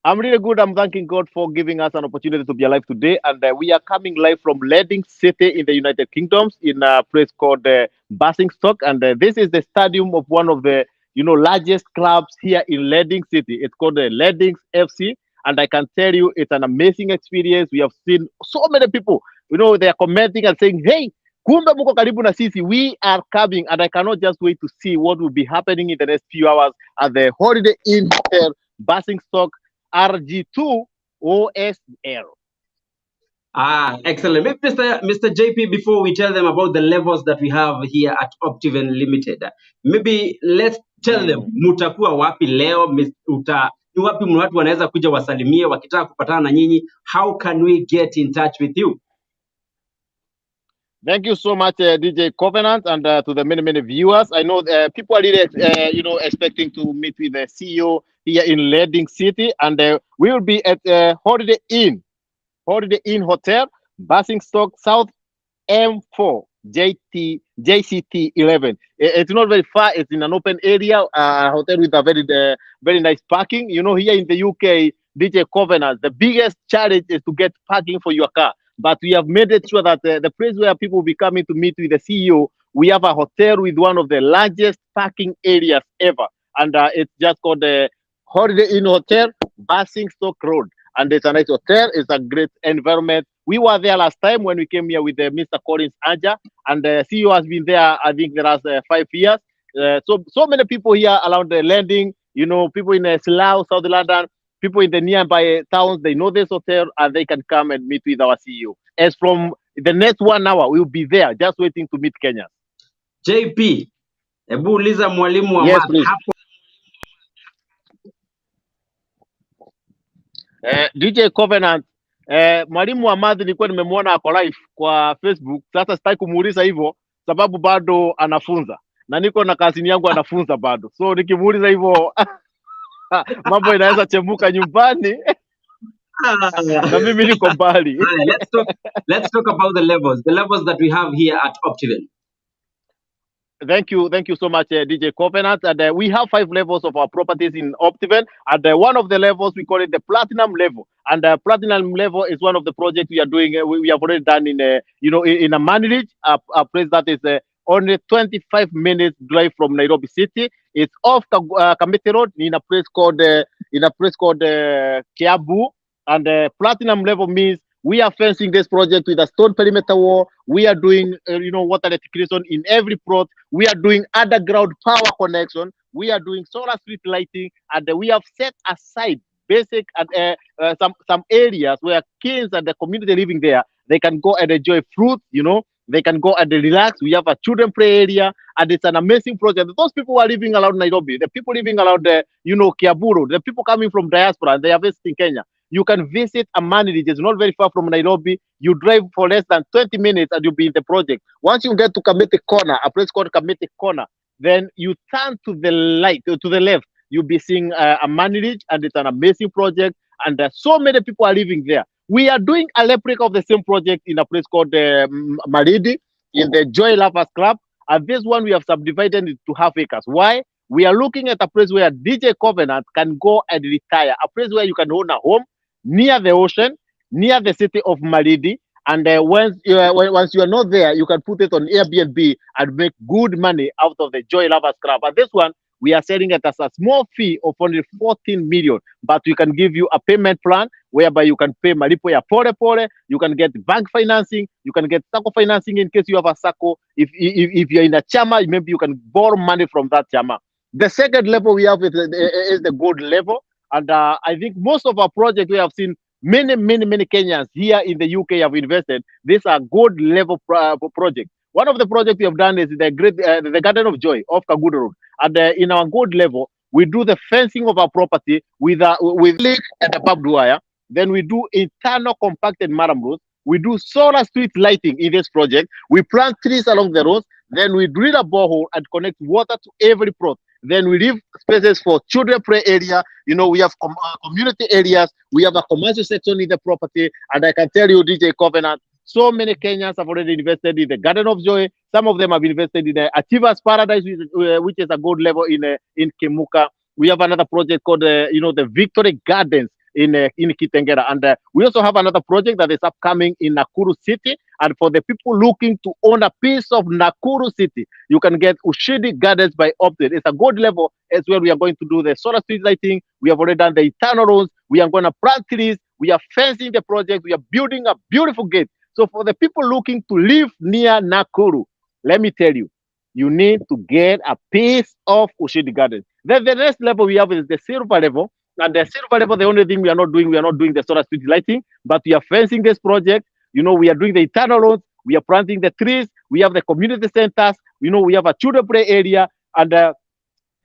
B: I'm really good. I'm thanking God for giving us an opportunity to be alive today. And we are coming live from Leading City in the United Kingdom in a place called Basingstoke. And this is the stadium of one of the largest clubs here in Leading City. It's called the Leading FC. And I can tell you, it's an amazing experience. We have seen so many people, they are commenting and saying, hey, kumbe muko karibu na sisi. We are coming. And I cannot just wait to see what will be happening in the next few hours at the Holiday Inn Hotel, Basingstoke, RG2 OSL.
A: Excellent. Maybe Mr. JP, before we tell them about the levels that we have here at OPTIVEN Limited, maybe let's tell them mutakuwa wapi leo, ni wapi watu wanaweza kuja wasalimie wakitaka kupatana na nyinyi. How can we get in touch with you?
B: Thank you so much, DJ Covenant, and to the many viewers. I know people are really, expecting to meet with the CEO here in Leading City, and we will be at Holiday Inn Hotel, Basingstoke South M4 JCT 11. It's not very far. It's in an open area, hotel with a very nice parking. Here in the UK, DJ Covenant, the biggest challenge is to get parking for your car. But we have made it sure that the place where people will be coming to meet with the CEO, we have a hotel with one of the largest parking areas ever. And it's just called the Holiday Inn Hotel, Basingstoke Road. And it's a nice hotel. It's a great environment. We were there last time when we came here with Mr. Collins Aja. And the CEO has been there, I think, the last 5 years. So many people here around the landing, people in Slough, South London, people in the nearby towns, they know this hotel and they can come and meet with our CEO. As from the next 1 hour, we will be there just waiting to meet Kenyans.
A: JP, hebu uliza mwalimu wa
B: Yes,
A: math hapo.
B: DJ Covenant, mwalimu wa math nilikuwa nimemwona ako live kwa Facebook. Sasa sitaki kumuuliza hivyo sababu bado anafunza. Na niko na kazini yangu anafunza bado. So nikimuuliza hivyo mambo inaweza chemuka nyumbani. Na mimi niko mbali.
A: Let's talk about the levels that we have here at OPTIVEN.
B: Thank you so much, DJ Covenant. And we have 5 levels of our properties in OPTIVEN. And one of the levels, we call it the platinum level. And the platinum level is one of the projects we are doing. We have already done in a Manilage, a place that is only 25 minutes drive from Nairobi City. It's off Kamiti Road in a place called Kiabu. And platinum level means we are fencing this project with a stone perimeter wall. We are doing, water recirculation in every plot. We are doing underground power connection. We are doing solar street lighting, and we have set aside basic and some areas where kids and the community living there, they can go and enjoy fruit. They can go and relax. We have a children play area, and it's an amazing project. Those people who are living around Nairobi, the people living around Kiaburu, the people coming from diaspora, they are visiting Kenya.
D: You can visit Amanidi. It's not very far from Nairobi. You drive for less than 20 minutes and you'll be in the project. Once you get to Kamete Corner, a place called Kamete Corner, then you turn to the to the left. You'll be seeing Amanidi, and it's an amazing project. And so many people are living there. We are doing a replica of the same project in a place called Maridi in the Joy Lovers Club. And this one we have subdivided into half acres. Why? We are looking at a place where DJ Covenant can go and retire, a place where you can own a home near the ocean, near the city of Maridi. And once you are not there, you can put it on Airbnb and make good money out of the Joy Lovers Club. And this one, we are selling it as a small fee of only 14 million, but we can give you a payment plan whereby you can pay malipo ya pole pole, you can get bank financing, you can get SACCO financing in case you have a SACCO. If you're in a chama, maybe you can borrow money from that chama. The second level we have is the gold level, and I think most of our projects we have seen many Kenyans here in the UK have invested. These are gold level projects. One of the projects we have done is the Garden of Joy off Kagudo Road. And in our gold level, we do the fencing of our property with lake and the barbed wire. Then we do internal compacted maram roads. We do solar street lighting in this project. We plant trees along the roads. Then we drill a borehole and connect water to every plot. Then we leave spaces for children play area. You know, we have community areas. We have a commercial section in the property. And I can tell you, DJ Covenant, so many Kenyans have already invested in the Garden of Joy. Some of them have invested in the Achievers Paradise, which is a gold level in Kemuka. We have another project called, the Victory Gardens in Kitengera. And we also have another project that is upcoming in Nakuru City. And for the people looking to own a piece of Nakuru City, you can get Ushidi Gardens by OPTIVEN. It's a gold level. It's where we are going to do the solar street lighting. We have already done the internal roads. We are going to plant trees. We are fencing the project. We are building a beautiful gate. So for the people looking to live near Nakuru, let me tell you, you need to get a piece of Ushidi Gardens. Then the next level we have is the silver level. And the silver level, the only thing we are not doing the solar street lighting, but we are fencing this project. You know, we are doing the internal roads. We are planting the trees. We have the community centers. You know, we have a children play area, and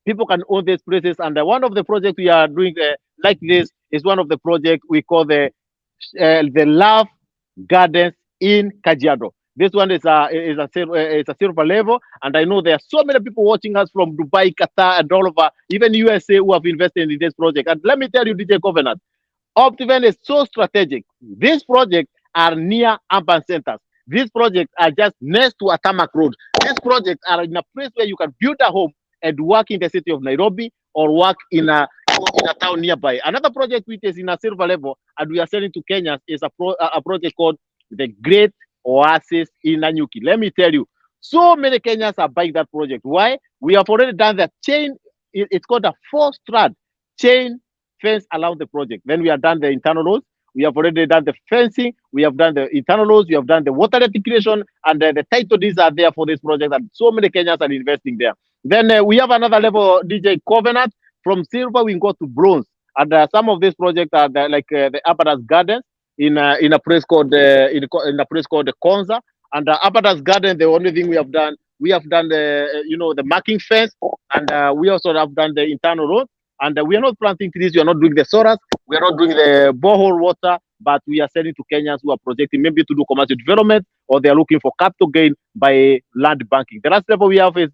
D: people can own these places. And one of the projects we are doing like this is one of the projects we call the Love Gardens in Kajiado. This one is a silver level, and I know there are so many people watching us from Dubai, Qatar, and all over, even USA, who have invested in this project. And let me tell you, DJ Covenant, OPTIVEN is so strategic. These projects are near urban centers. These projects are just next to a tarmac road. These projects are in a place where you can build a home and work in the city of Nairobi or work in a town nearby. Another project which is in a silver level and we are selling to Kenyans is a project called the Great Oasis in Nanyuki. Let me tell you, so many Kenyans are buying that project. Why? We have already done the chain. It's called a 4-strand chain fence around the project. Then we have done the internal roads. We have already done the fencing. We have done the internal roads. We have done the water rectification, and the title deeds are there for this project. And so many Kenyans are investing there. Then we have another level, DJ Covenant. From silver, we go to bronze. And some of these projects are the Abadas Gardens in a place called in a place called the Konza. And Abadas Garden, the only thing we have done the marking fence, and we also have done the internal road. And we are not planting trees. We are not doing the solar. We are not doing the borehole water, but we are selling to Kenyans who are projecting maybe to do commercial development, or they are looking for capital gain by land banking. The last level we have is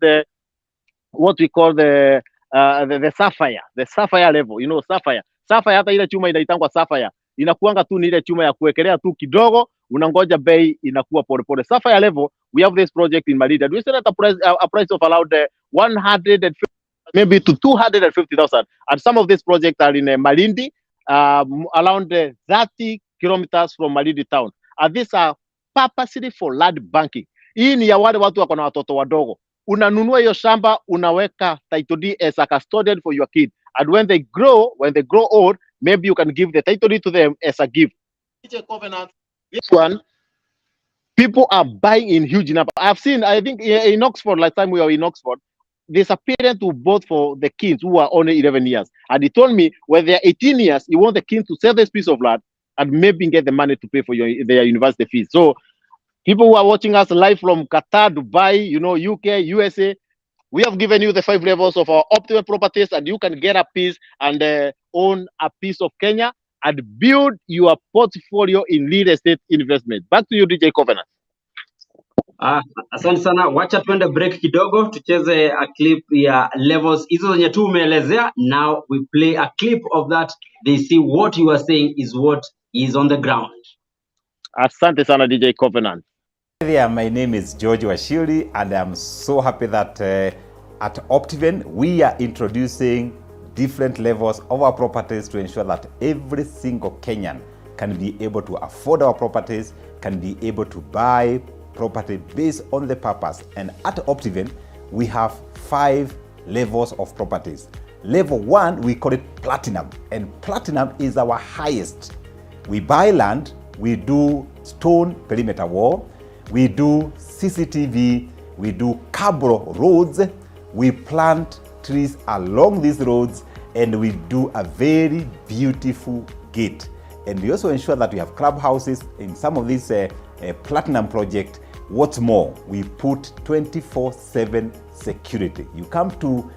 D: what we call the sapphire level. You know, sapphire hata ile chuma inaitangwa sapphire inakuanga tu ni ile chuma ya kuwekelea tu kidogo, unangoja bei inakuwa polepole. Sapphire level, we have this project in Malida. We set at a price of around 150 maybe to 250,000, and some of these projects are in Malindi, around 30 kilometers from Malindi town, and these are purposely for land banking. Hii ni ya wale watu wako na watoto wadogo. Unanunua hiyo shamba, unaweka title deed as a custodian for your kid, and when they grow old, maybe you can give the title deed to them as a gift. This one, people are buying in huge number. I've seen, I think in Oxford, last time we were in Oxford, there's a parent who bought for the kids who are only 11 years. And he told me when they're 18 years, he wants the kids to sell this piece of land and maybe get the money to pay for their university fees. So people who are watching us live from Qatar, Dubai, UK, USA, we have given you the 5 levels of our OPTIVEN properties, and you can get a piece and own a piece of Kenya. and build your portfolio in real estate investment. Back to you, DJ Covenant.
A: Asante sana, wacha tuende break kidogo, tucheze a clip ya levels hizo zenye tu umeelezea. Now we play a clip of that, they see what you are saying is what is on the ground.
D: Asante sana, DJ Covenant.
C: Hi there, my name is George Washiri, and I'm so happy that at OPTIVEN we are introducing different levels of our properties to ensure that every single Kenyan can be able to afford our properties, can be able to buy property based on the purpose. And at OPTIVEN we have 5 levels of properties. Level 1, we call it platinum, and platinum is our highest. We buy land, we do stone perimeter wall, we do CCTV, we do cable roads, we plant trees along these roads, and we do a very beautiful gate. And we also ensure that we have clubhouses in some of these platinum projects. What's more, we put 24/7 security. You come to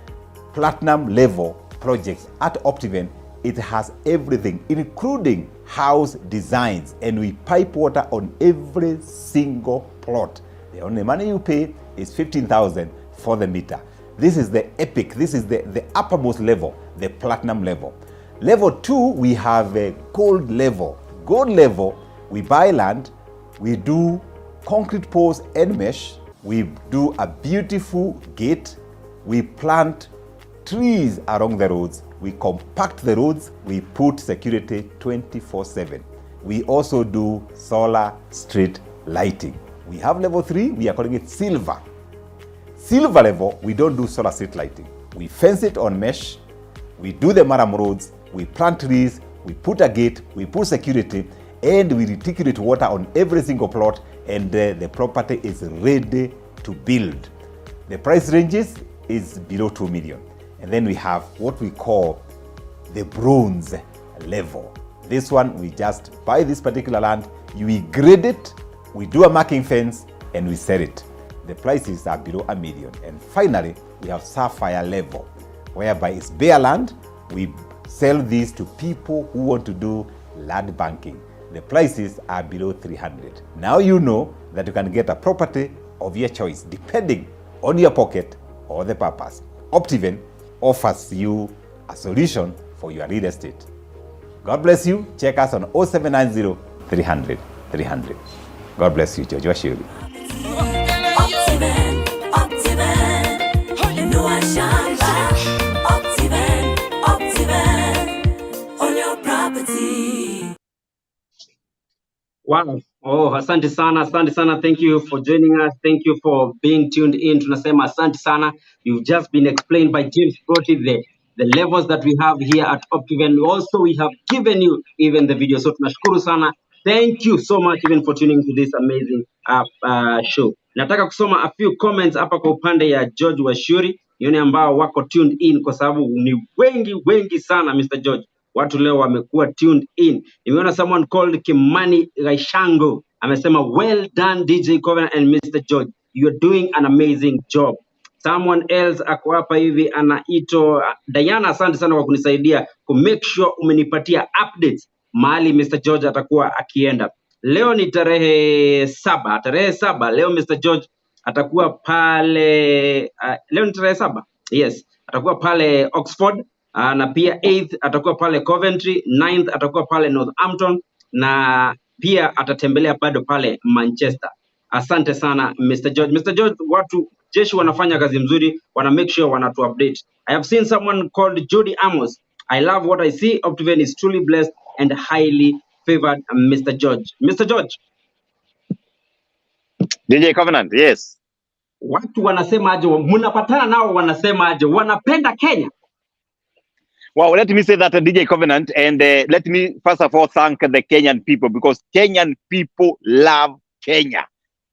C: platinum level projects at OPTIVEN, it has everything, including house designs, and we pipe water on every single plot. The only money you pay is 15,000 for the meter. This is the epic, this is the uppermost level, the platinum level. Level 2, we have a gold level. Gold level, we buy land, we do concrete poles and mesh, we do a beautiful gate, we plant trees along the roads, we compact the roads, we put security 24/7. We also do solar street lighting. We have level 3, we are calling it silver. Silver level, we don't do solar street lighting. We fence it on mesh, we do the maram roads, we plant trees, we put a gate, we put security, and we reticulate water on every single plot, and the property is ready to build. The price ranges is below 2 million. And then we have what we call the bronze level. This one, we just buy this particular land, we grade it, we do a marking fence, and we sell it. The prices are below 1 million. And finally, we have sapphire level, whereby it's bare land. We sell these to people who want to do land banking. The prices are below 300. Now you know that you can get a property of your choice, depending on your pocket or the purpose. OPTIVEN offers you a solution for your real estate. God bless you. Check us on 0790 300 300. God bless you, George Washiri.
E: OPTIVEN, you are shine back. OPTIVEN, on your property.
A: Wow. Oh, asante sana. Thank you for joining us. Thank you for being tuned in. Tunasema asante sana. You've just been explained by James Brody the levels that we have here at OPTIVEN. Also, we have given you even the video. So tunashukuru sana. Thank you so much even for tuning to this amazing show. Nataka kusoma a few comments hapa kwa upande ya George Washiri. Yone ambao wako tuned in kwa sababu ni wengi sana Mr. George. Watu leo wamekuwa tuned in. Nimeona someone called Kimani Gaishango amesema well done DJ Covenant and Mr. George. You are doing an amazing job. Someone else ako hapa hivi anaitwa Diana, asante sana kwa kunisaidia ku make sure umenipatia updates mahali Mr. George atakuwa akienda. Leo ni tarehe 7. Leo Mr. George atakuwa pale leo ni tarehe 7. Yes, atakuwa pale Oxford. Na pia 8th atakuwa pale Coventry, 9th atakuwa pale Northampton, na pia atatembelea bado pale Manchester. Asante sana Mr. George. Mr. George, watu jeshi wanafanya kazi mzuri, wana make sure wanatu update. I have seen someone called Judy Amos. I love what I see. OPTIVEN is truly blessed and highly favored, Mr. George. Mr. George.
B: DJ Covenant, yes.
A: Watu wanasema aje, mnapatana nao wanasema aje, wanapenda Kenya?
B: Well, let me say that DJ Covenant, and let me first of all thank the Kenyan people, because Kenyan people love Kenya.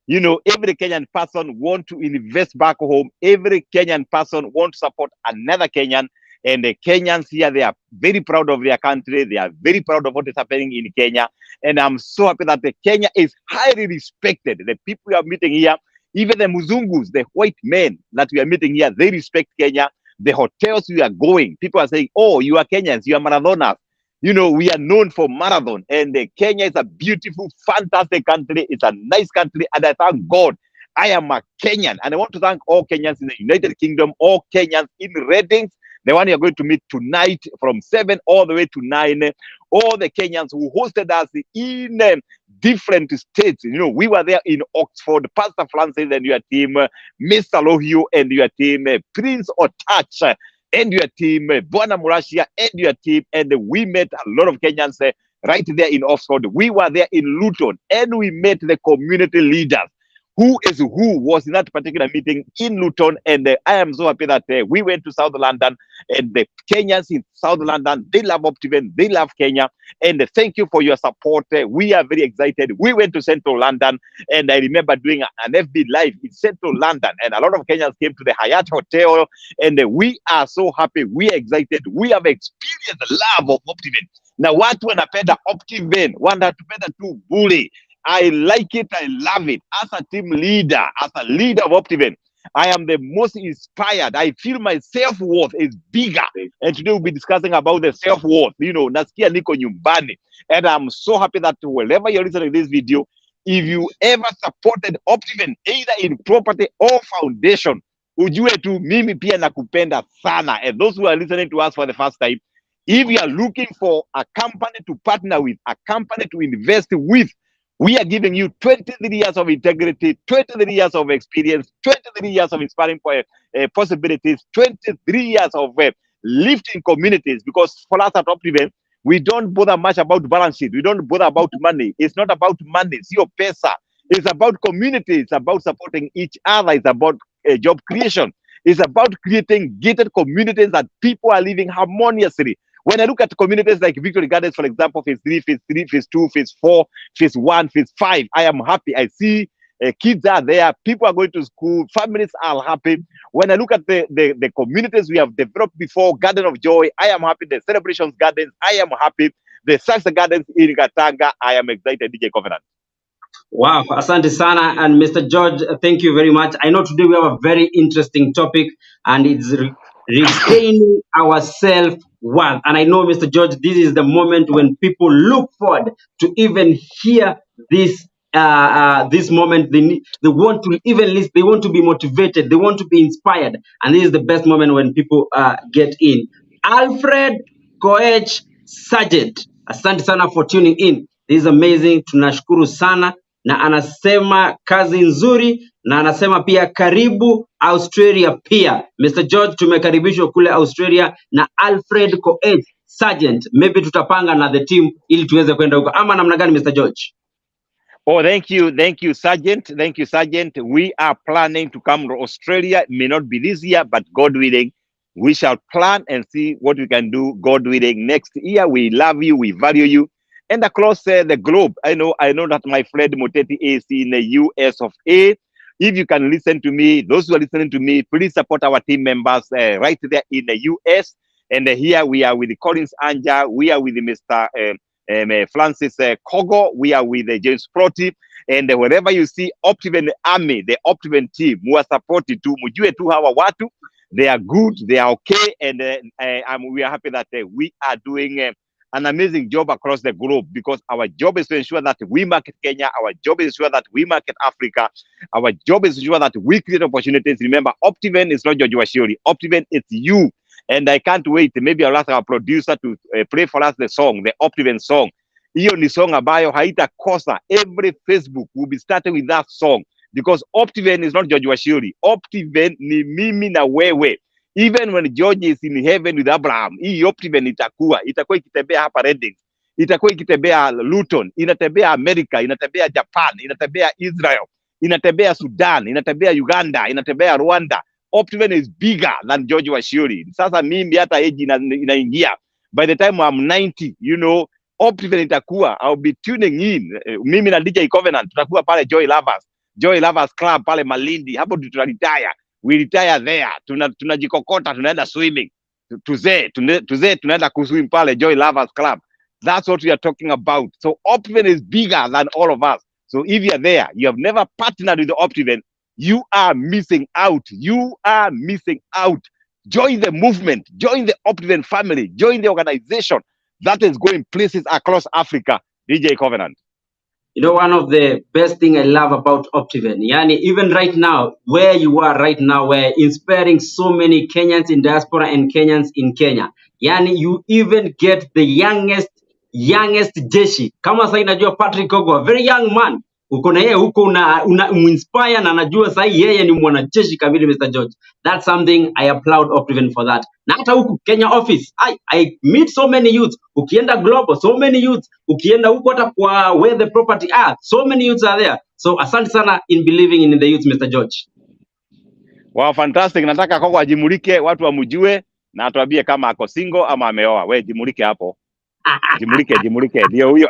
B: You know, every Kenyan person want to invest back home. Every Kenyan person want to support another Kenyan. And the Kenyans here, they are very proud of their country. They are very proud of what is happening in Kenya. And I'm so happy that the Kenya is highly respected. The people we are meeting here, even the Muzungus, the white men that we are meeting here, they respect Kenya. The hotels we are going, people are saying, oh, you are Kenyans, you are Maradonas. You know, we are known for marathon, and Kenya is a beautiful, fantastic country. It's a nice country, and I thank God I am a Kenyan, and I want to thank all Kenyans in the United Kingdom, all Kenyans in Reddings, the one you're going to meet tonight from 7 all the way to 9, all the Kenyans who hosted us in different states. You know, we were there in Oxford, Pastor Francis and your team, Mr. Lohio and your team, Prince Otach and your team, Bwana Murashia and your team, and we met a lot of Kenyans right there in Oxford. We were there in Luton, and we met the community leaders. Who was in that particular meeting in Luton, and I am so happy that we went to South London, and the Kenyans in South London, they love OPTIVEN, they love Kenya, and thank you for your support. We are very excited. We went to Central London, and I remember doing an FB live in Central London, and a lot of Kenyans came to the Hyatt Hotel, and we are so happy. We are excited. We have experienced the love of OPTIVEN. Na watu wanapenda OPTIVEN, wanatupenda tu bure. I like it. I love it. As a team leader, as a leader of OPTIVEN, I am the most inspired. I feel my self-worth is bigger. And today we'll be discussing about the self-worth. You know, nasikia niko nyumbani. And I'm so happy that wherever you're listening to this video, if you ever supported OPTIVEN, either in property or foundation, ujue tu mimi pia nakupenda sana. And those who are listening to us for the first time, if you are looking for a company to partner with, a company to invest with, we are giving you 23 years of integrity, 23 years of experience, 23 years of inspiring possibilities, 23 years of lifting communities. Because for us at OPTIVEN, we don't bother much about balance sheet. We don't bother about money. It's not about money. It's your pesa. It's about community. It's about supporting each other. It's about job creation. It's about creating gated communities that people are living harmoniously. When I look at communities like Victory Gardens, for example, phase 3, phase 2, phase 4, phase 1, phase 5, I am happy. I see kids are there, people are going to school, families are happy. When I look at the communities we have developed before, Garden of Joy, I am happy. The Celebrations Gardens, I am happy. The Success Gardens in Katanga, I am excited, DJ Covenant.
A: Wow, asante sana. And Mr. George, thank you very much. I know today we have a very interesting topic, and it's regaining our self-worth. And I know, Mr. George, this is the moment when people look forward to even hear this this moment. They want to even listen, they want to be motivated, they want to be inspired. And this is the best moment when people get in. Alfred Koech Sargent, asante sana for tuning in. This is amazing. Tunashukuru sana. Na anasema kazi nzuri, na anasema pia karibu Australia pia. Mr. George, tumekaribishwa kule Australia na Alfred Koech Sargent. Maybe tutapanga na the team ili tuweze kwenda huko. Ama namna gani, Mr. George?
B: Oh, thank you, Sergeant. Thank you, Sergeant. We are planning to come to Australia. It may not be this year, but God willing, we shall plan and see what we can do. God willing, next year. We love you, we value you, and across the globe. I know that my friend Moteti is in the US of A. If you can listen to me, those who are listening to me, please support our team members right there in the US. And here we are with Collins Anja. We are with Mr. Francis Kogo. We are with James Proti. And wherever you see OPTIVEN Army, the OPTIVEN team, who are supported to mujue tu hawa watu, they are good, they are okay, and we are happy that we are doing an amazing job across the globe, because our job is to ensure that we market Kenya, our job is to ensure that we market Africa, our job is to ensure that we create opportunities. Remember, OPTIVEN is not George Washuri. OPTIVEN, it's you. And I can't wait. Maybe I'll ask our producer to play for us the song, the OPTIVEN song. Hiyo ni song ambayo haitakosa. Every Facebook will be starting with that song, because OPTIVEN is not George Washuri. OPTIVEN ni mimi na wewe. Even when George is in heaven with Abraham, hii OPTIVEN itakuwa ikitembea hapa Redding, itakuwa ikitembea Luton, inatembea America, inatembea Japan, inatembea Israel, inatembea Sudan, inatembea Uganda, inatembea Rwanda. OPTIVEN is bigger than George Washuri. Sasa mimi hata age inaingia. By the time I'm 90, you know, OPTIVEN itakuwa, I'll be tuning in. Mimi na DJ Covenant tutakuwa pale Joy Lovers Club pale Malindi. Hapo tutaretire. We retire there. Tunajikokota, tunaenda swimming. Tuzee tunaenda kuswim pale Joy Lovers Club. That's what we are talking about. So OPTIVEN is bigger than all of us. So if you're there, you have never partnered with the OPTIVEN, you are missing out. You are missing out. Join the movement. Join the OPTIVEN family. Join the organization. that is going places across Africa, DJ Covenant.
A: You know, one of the best thing I love about OPTIVEN, yani even right now, where you are right now, we're inspiring so many Kenyans in diaspora and Kenyans in Kenya. Yani you even get the youngest jeshi. Kama sasa inajua Patrick Ogo, a very young man. Uko na yeye huko una inspire na najua sasa yeye ni mwanajeshi kamili, Mr. George. That's something I applaud OPTIVEN for that. Na hata huku Kenya office, I meet so many youths. Ukienda global, so many youths. Ukienda huko hata kwa where the property are, so many youths are there. So asante sana in believing in the youth, Mr. George.
B: Wow, fantastic. Nataka Kogo ajimulike, watu wamjue na atuambie kama ako single ama ameoa. We jimulike hapo. Jimulike. Ndio huyo.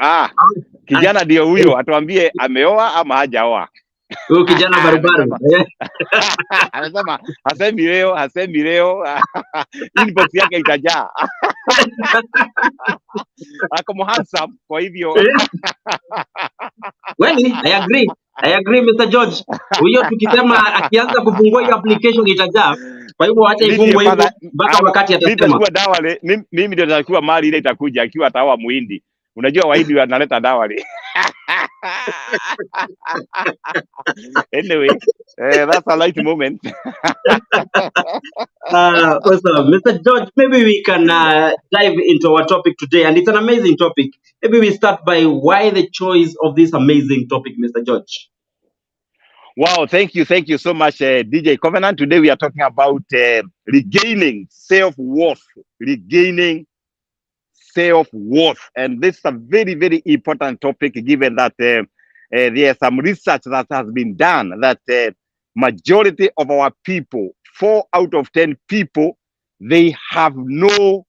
B: Kijana ndio huyo, atuambie ameoa ama hajaoa.
A: Huyo kijana barubaru.
B: Anasema hasemi leo. Inbox yake itajaa. Ako handsome kwa hivyo.
A: Well, I agree Mr. George. Huyo tukisema akianza kufungua hiyo application itajaa. Kwa hivyo acha ifungwe hivyo mpaka wakati atasema.
B: Mimi ndio nitakuwa mali ile itakuja akiwa ataoa Muhindi. Unajua Wahindi wanaleta dawali. Anyway, that's a light moment.
A: Awesome. Mr. George, maybe we can dive into our topic today, and it's an amazing topic. Maybe we start by why the choice of this amazing topic, Mr. George.
B: Wow, thank you so much, DJ Covenant. Today we are talking about regaining self-worth. And this is a very, very important topic, given that there's some research that has been done that majority of our people, 4 out of 10 people, they have no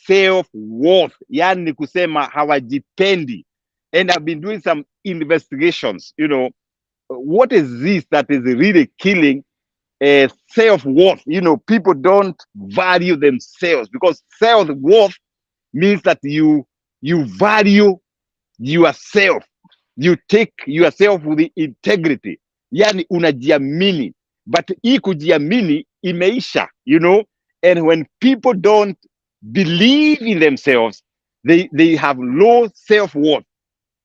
B: self-worth. Yani kusema hawajipendi. And I've been doing some investigations, you know, what is this that is really killing self-worth? You know, people don't value themselves, because self-worth means that you value yourself. You take yourself with the integrity. Yani unajiamini. But hii kujiamini imeisha, you know. And when people don't believe in themselves, they have low self-worth.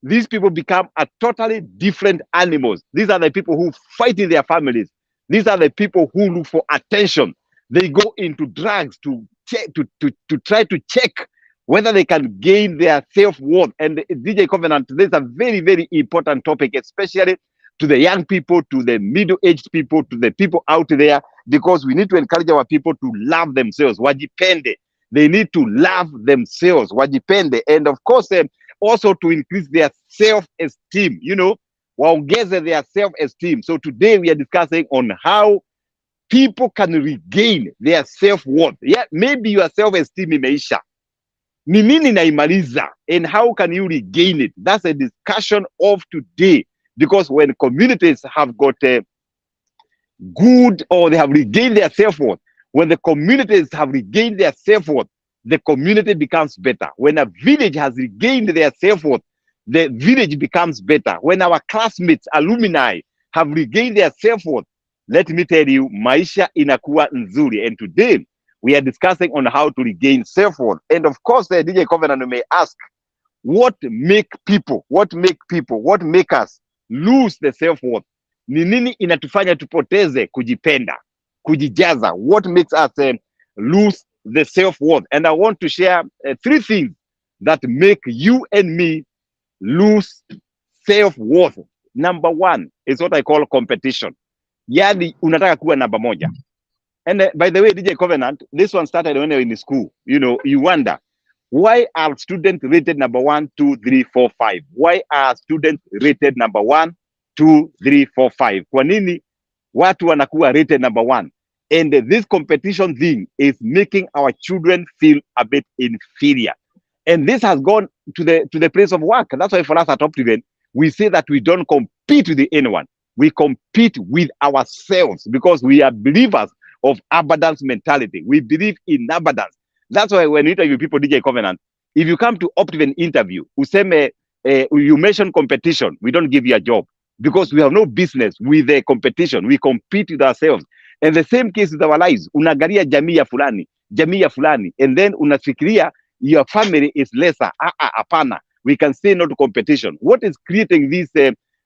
B: These people become a totally different animals. These are the people who fight in their families. These are the people who look for attention. They go into drugs to try to check whether they can gain their self-worth. And DJ Covenant, this is a very, very important topic, especially to the young people, to the middle-aged people, to the people out there, because we need to encourage our people to love themselves. Wajipende. They need to love themselves. Wajipende. And of course, also to increase their self-esteem, you know, waongeze their self-esteem. So today we are discussing on how people can regain their self-worth. Yeah, maybe your self-esteem imeisha. Ni nini naimaliza, and how can you regain it? That's a discussion of today, because when communities have got a good, or they have regained their self-worth, when the communities have regained their self-worth, the community becomes better. When a village has regained their self-worth, the village becomes better. When our classmates, alumni have regained their self-worth, let me tell you, maisha inakuwa nzuri. And today we are discussing on how to regain self-worth. And of course, the DJ Covenant may ask, what make us lose the self-worth? Ni nini inatufanya tupoteze kujipenda, kujijaza? What makes us lose the self-worth? And I want to share 3 things that make you and me lose self-worth. Number 1 is what I call competition. Yani unataka kuwa namba moja. And by the way, DJ Covenant, this one started when I was in school. You know, you wonder, why are students rated number 1, 2, 3, 4, 5? Why are students rated number 1, 2, 3, 4, 5? Kwa nini watu wanakuwa rated number 1? And this competition thing is making our children feel a bit inferior. And this has gone to the place of work. That's why for us at OPTIVEN, we say that we don't compete with anyone. We compete with ourselves, because we are believers of abundance mentality. We believe in abundance. That's why when you interview people, DJ Covenant, if you come to OPTIVEN interview, you mention competition, we don't give you a job, because we have no business with the competition. We compete with ourselves. And the same case with our lives. Unagaria jamii ya fulani, and then unafikiria your family is lesser. Apana. We can say no to competition. What is creating this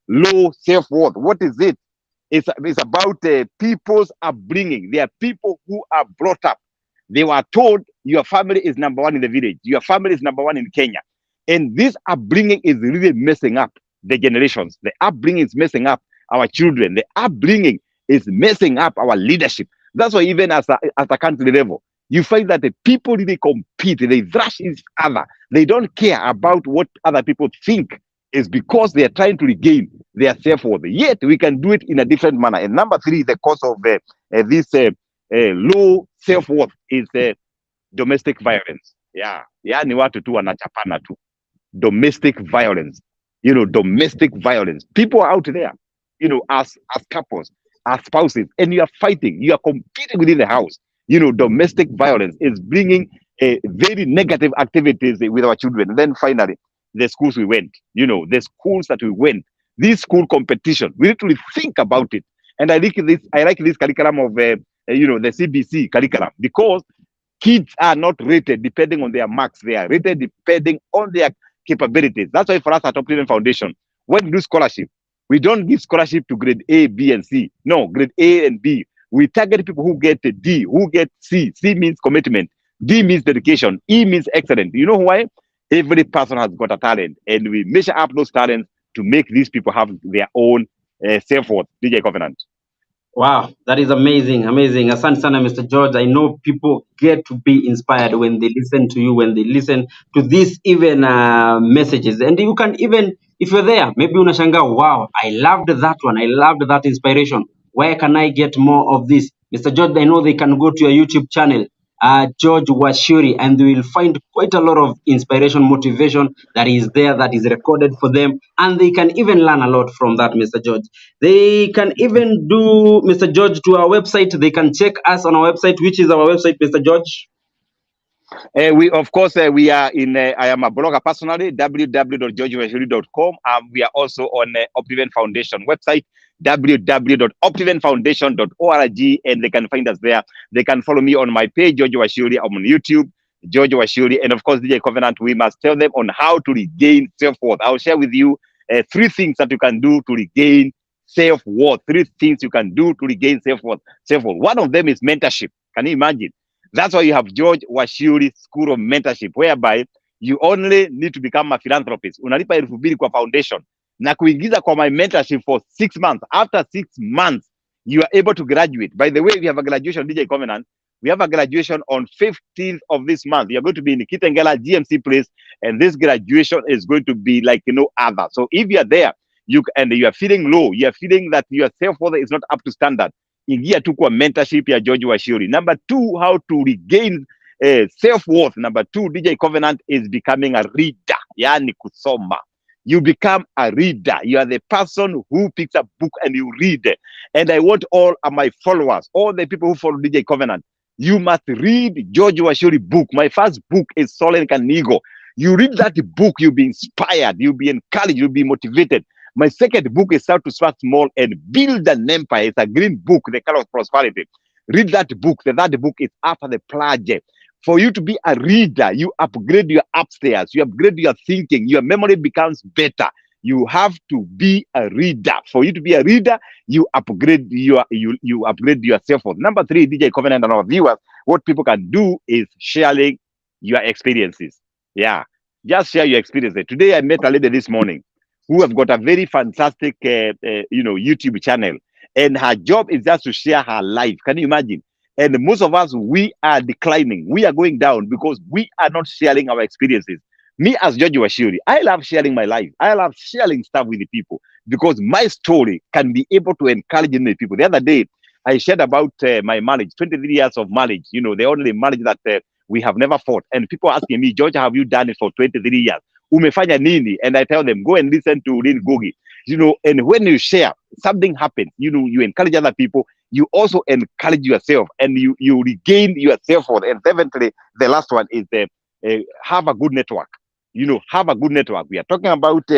B: low self-worth? What is it? It's about people's upbringing. There are people who are brought up. They were told your family is number one in the village. Your family is number one in Kenya. And this upbringing is really messing up the generations. The upbringing is messing up our children. The upbringing is messing up our leadership. That's why even as a country level, you find that the people really compete. They thrash each other. They don't care about what other people think. Is because they are trying to regain their self-worth. Yet we can do it in a different manner. And number three, the cause of this low self-worth is domestic violence. Yeah, ni watu tu wanachapana tu. Domestic violence. Domestic violence. People are out there, as couples, as spouses, and you are fighting. You are competing within the house. Domestic violence is bringing very negative activities with our children. And then finally, the schools we went, the schools that we went, this school competition, we need to think about it. And I like this curriculum of, the CBC curriculum, because kids are not rated depending on their marks. They are rated depending on their capabilities. That's why for us at OPTIVEN Foundation, when we do scholarship, we don't give scholarship to grade A, B, and C. No, grade A and B. We target people who get a D, who get C. C means commitment. D means dedication. E means excellent. You know why? Every person has got a talent, and we measure up those talents to make these people have their own self-worth. DJ Covenant.
A: Wow, that is amazing, amazing. Asante sana, Mr. George. I know people get to be inspired when they listen to you, when they listen to these even messages. And you can even, if you're there, maybe unashanga, wow, I loved that one. I loved that inspiration. Where can I get more of this? Mr. George, I know they can go to your YouTube channel, George Washuri, and they will find quite a lot of inspiration, motivation that is there, that is recorded for them, and they can even learn a lot from that, Mr. George. They can even do, Mr. George, to our website. They can check us on our website, which is our website, Mr. George.
B: We are in. I am a blogger personally. www.georgewashuri.com. We are also on OPTIVEN Foundation website, www.optivenfoundation.org, and they can find us there. They can follow me on my page, George Washuri. I'm on YouTube, George Washuri, and of course, DJ Covenant. We must tell them on how to regain self-worth. I'll share with you 3 things that you can do to regain self-worth. 3 things you can do to regain self-worth. One of them is mentorship. Can you imagine? That's why you have George Washuri School of Mentorship, whereby you only need to become a philanthropist. Unalipa 2,000 kwa foundation na kuingiza kwa my mentorship for 6 months. After 6 months, you are able to graduate. By the way, we have a graduation, DJ Covenant. We have a graduation on 15th of this month. You are going to be in the Kitengela GMC place, and this graduation is going to be like no other. So if you are there, you are feeling low, you are feeling that your self-worth is not up to standard, ingia tu kwa mentorship ya George Washuri. Number 2, how to regain self-worth. Number 2, DJ Covenant is becoming a reader. Yani kusoma. You become a reader. You are the person who picks up book and you read. And I want all of my followers, all the people who follow DJ Covenant, you must read George Washuri book. My first book is Solen Kanigo. You read that book, you'll be inspired, you'll be encouraged, you'll be motivated. My second book is How to Start Small and Build an Empire. It's a green book, The Color of Prosperity. Read that book. That book is After the Pledge. For you to be a reader, you upgrade your upstairs, you upgrade your thinking, your memory becomes better. You have to be a reader. For you to be a reader, you upgrade you upgrade yourself. Number 3, DJ Covenant and our viewers, what people can do is sharing your experiences. Yeah, just share your experiences. Today I met a lady this morning who have got a very fantastic, YouTube channel, and her job is just to share her life. Can you imagine? And most of us, we are declining. We are going down because we are not sharing our experiences. Me as George Washuri, I love sharing my life. I love sharing stuff with the people because my story can be able to encourage the people. The other day, I shared about my marriage, 23 years of marriage. The only marriage that we have never fought. And people asking me, George, have you done it for 23 years? Umefanya nini? And I tell them, go and listen to Lynn Gogi. And when you share, something happens. You encourage other people. You also encourage yourself, and you regain your self-worth. And seventhly, the last one is have a good network. Have a good network. We are talking about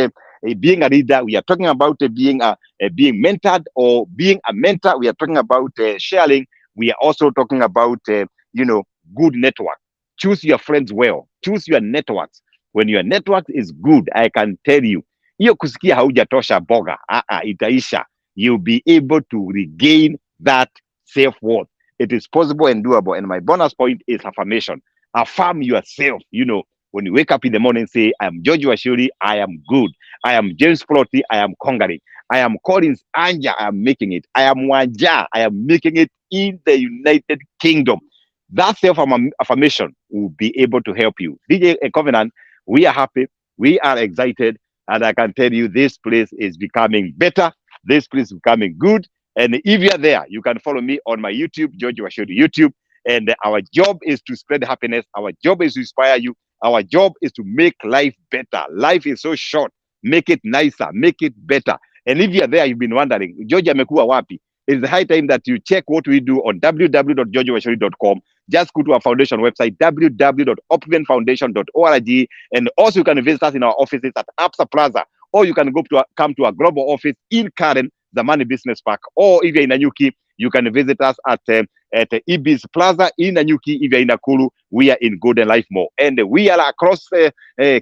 B: being a leader. We are talking about being mentored or being a mentor. We are talking about sharing. We are also talking about good network. choose your friends well, choose your networks. When your network is good, I can tell you, hiyo kusikia haujatosha boga, itaisha. You'll be able to regain that self-worth. It is possible and doable. And my bonus point is affirmation. Affirm yourself. You know, when you wake up in the morning, say, I am George Washuri, I am good. I am James Plotty, I am conquering. I am Collins Anja, I am making it. I am Wanja, I am making it in the United Kingdom. That self-affirmation will be able to help you. DJ Covenant, we are happy, we are excited, and I can tell you this place is becoming better. This place is becoming good. And if you're there, you can follow me on my YouTube, George Washuri YouTube. And our job is to spread happiness. Our job is to inspire you. Our job is to make life better. Life is so short. Make it nicer. Make it better. And if you're there, you've been wondering, George amekuwa wapi? It's the high time that you check what we do on www.georgewashuri.com. Just go to our foundation website, www.optivenfoundation.org. And also you can visit us in our offices at Absa Plaza, or you can come to our global office in Karen, the Money Business Park, or if you're in Nanyuki, you can visit us at Ibis Plaza in Nanyuki. If you're in Nakuru, we are in Golden Life Mall. And we are across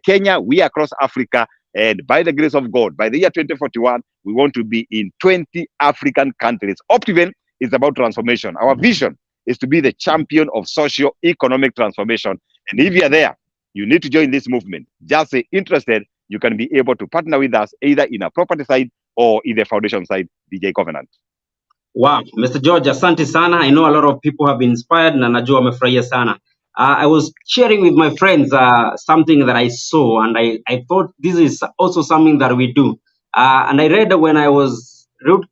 B: Kenya, we are across Africa. And by the grace of God, by the year 2041, we want to be in 20 African countries. OPTIVEN is about transformation. Our vision is to be the champion of socio-economic transformation. And if you're there, you need to join this movement. Just say interested, you can be able to partner with us either in a property side or in the foundation side, DJ Covenant.
A: Wow, Mr. George, asante sana. I know a lot of people have been inspired na najua wamefurahia sana. I was sharing with my friends something that I saw, and I thought this is also something that we do. And I read when I was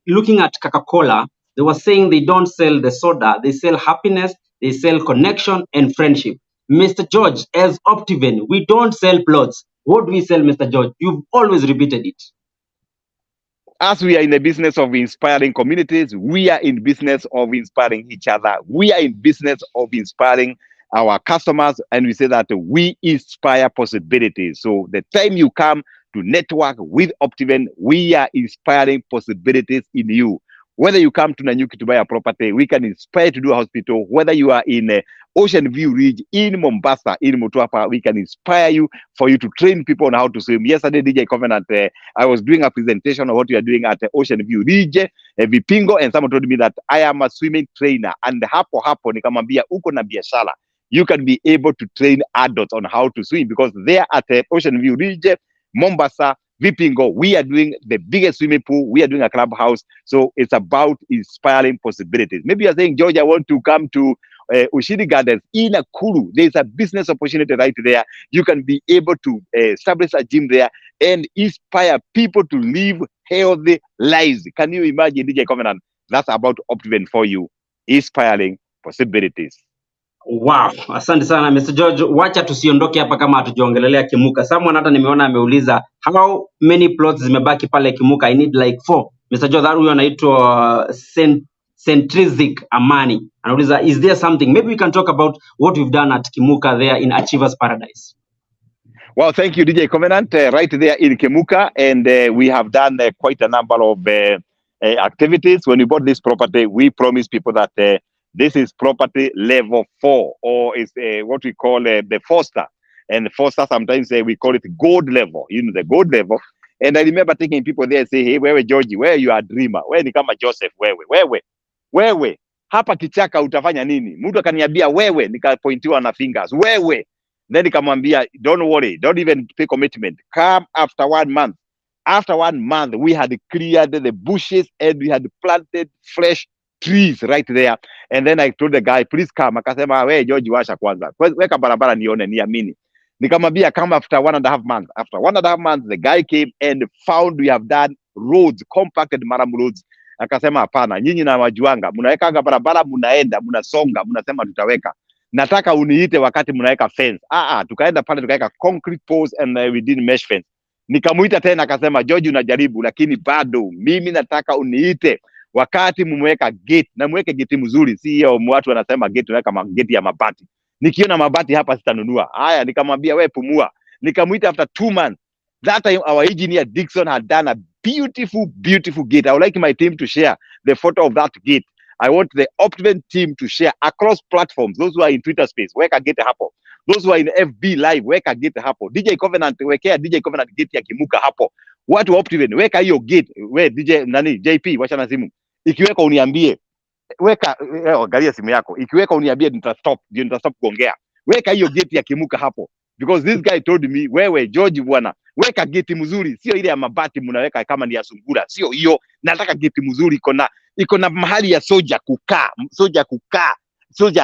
A: looking at Coca-Cola, they were saying they don't sell the soda, they sell happiness, they sell connection and friendship. Mr. George, as OPTIVEN, we don't sell plots. What do we sell, Mr. George? You've always repeated it.
B: As we are in the business of inspiring communities, we are in business of inspiring each other. We are in business of inspiring our customers, and we say that we inspire possibilities. So the time you come to network with OPTIVEN, we are inspiring possibilities in you. Whether you come to Nanyuki to buy a property, we can inspire to do a hospital. Whether you are in Ocean View Ridge, in Mombasa, in Mutwapa, we can inspire you for you to train people on how to swim. Yesterday, DJ Covenant, I was doing a presentation of what we are doing at Ocean View Ridge, Vipingo, and someone told me that I am a swimming trainer. And hapo nikamwambia uko na biashara. You can be able to train adults on how to swim because there at Ocean View Ridge, Mombasa, Vipingo, we are doing the biggest swimming pool. We are doing a clubhouse. So it's about inspiring possibilities. Maybe you're saying, George, I want to come to Ushiri Gardens in Nakuru. There's a business opportunity right there. You can be able to establish a gym there and inspire people to live healthy lives. Can you imagine, DJ Covenant? That's about OPTIVEN for you, inspiring possibilities.
A: Wow, asante sana Mr. George. Wacha tusiondoke hapa kama hatujaongelelea Kimuka. Someone hata nimeona ameuliza how many plots zimebaki pale Kimuka. I need like 4. Mr. George, huyo anaitwa Centrizic Amani. Anauliza, is there something? Maybe we can talk about what we've done at Kimuka there in Achievers Paradise.
B: Well, thank you, DJ Covenant, right there in Kimuka. And we have done quite a number of activities. When we bought this property, we promised people that this is property level 4, or is what we call the 4-star. And 4-star, sometimes we call it gold level, you know, the gold level. And I remember taking people there and say, hey, wewe Georgie, where you are a dreamer? Wewe ni kama Joseph, wewe. Hapa kichaka utafanya nini? Mtu akaniambia wewe, nikapointiwa na fingers, wewe. Then nikamwambia, don't worry, don't even pay commitment. Come after 1 month. After 1 month, we had cleared the bushes and we had planted fresh trees right there. And then I told the guy, please come. Akasema, we George, washa kwanza. Weka barabara nione, niamini. Nikamwambia, come after 1.5 months. After 1.5 months, the guy came and found we have done roads, compacted maram roads. Akasema, hapana, nyinyi na wajuanga, munaweka barabara, munaenda, munasonga, munasema tutaweka. Nataka uniite wakati munaweka fence. Tukaenda pale tukaweka concrete posts and we did mesh fence. Nikamuita tena akasema, George unajaribu, lakini bado mimi nataka uniite wakati mumeweka gate, na muweke gate mzuri, si hiyo watu wanasema gate unaweka gate ya mabati. Nikiona mabati hapa sitanunua. Haya, nikamwambia wewe pumua. Nikamuita after 2 months. That time our engineer Dixon had done a beautiful gate. I would like my team to share the photo of that gate. I want the OPTIVEN team to share across platforms. Those who are in Twitter space, weka gate hapo. Those who are in FB live, weka gate hapo. DJ Covenant, wekea DJ Covenant gate ya Kimuka hapo. Watu wa OPTIVEN, weka hiyo gate. We DJ nani JP, wacha na simu. Ikiweka uniambie. Weka angalia simu yako. Ikiweka uniambie nitastop kuongea. Weka hiyo gate ya Kimuka hapo. Because this guy told me, wewe George bwana, weka gate mzuri, sio ile ya mabati mnaweka kama ni ya sungura, sio hiyo. Nataka gate mzuri iko na mahali ya soja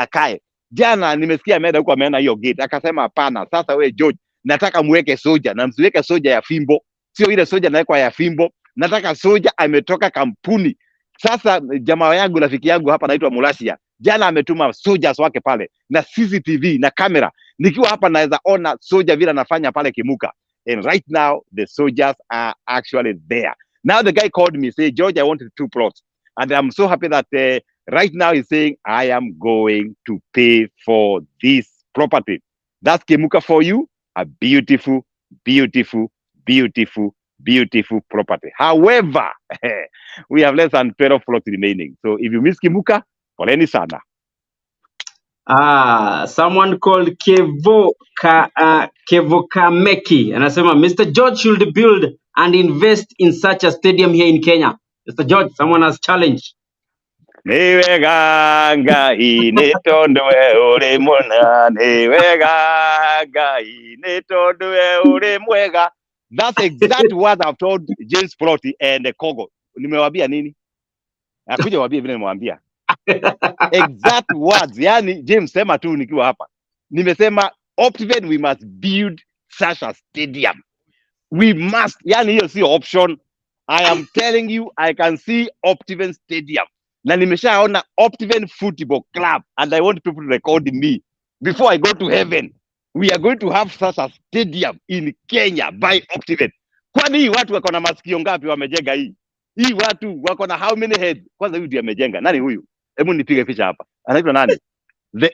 B: akae. Jana nimesikia ameenda huko ameona hiyo gate, akasema hapana, sasa we George, nataka muweke soja na msiweke soja ya fimbo, sio ile soja nawekwa ya fimbo. Nataka soja ametoka kampuni. Sasa jamaa yangu rafiki yangu hapa anaitwa Mulasia, jana ametuma soldiers wake pale na CCTV na kamera. Nikiwa hapa naweza ona soja vile anafanya pale Kimuka. And right now the soldiers are actually there. Now the guy called me, say, George, I wanted 2 plots. And I'm so happy that right now he's saying, I am going to pay for this property. That's Kimuka for you. A beautiful, beautiful, beautiful, beautiful property. However, we have less than 12 plots remaining. So if you miss Kimuka, poleni sana.
A: Someone called Kevo Kameki anasema Mr. George should build and invest in such a stadium here in Kenya. Mr. George, someone has challenged.
B: Niwega ngai nitondwe uri muna, niwega ngai nitondwe uri mwega. That's exact what I've told James Proti and Kogo. Nimewambia nini? Akuja wambia vile nimewambia. Exact words. Yani James sema tu nikiwa hapa. Nimesema OPTIVEN, we must build such a stadium. We must. Yani hiyo sio option. I am telling you, I can see OPTIVEN Stadium. Na nimeshaona OPTIVEN Football Club, and I want people to record me before I go to heaven. We are going to have such a stadium in Kenya by OPTIVEN. Kwani hii watu wako na masikio ngapi wamejenga hii? Hii watu wako na how many head? Kwanza huyu ndiye amejenga. Nani huyu? Hebu nipige picha hapa. Anaitwa nani? The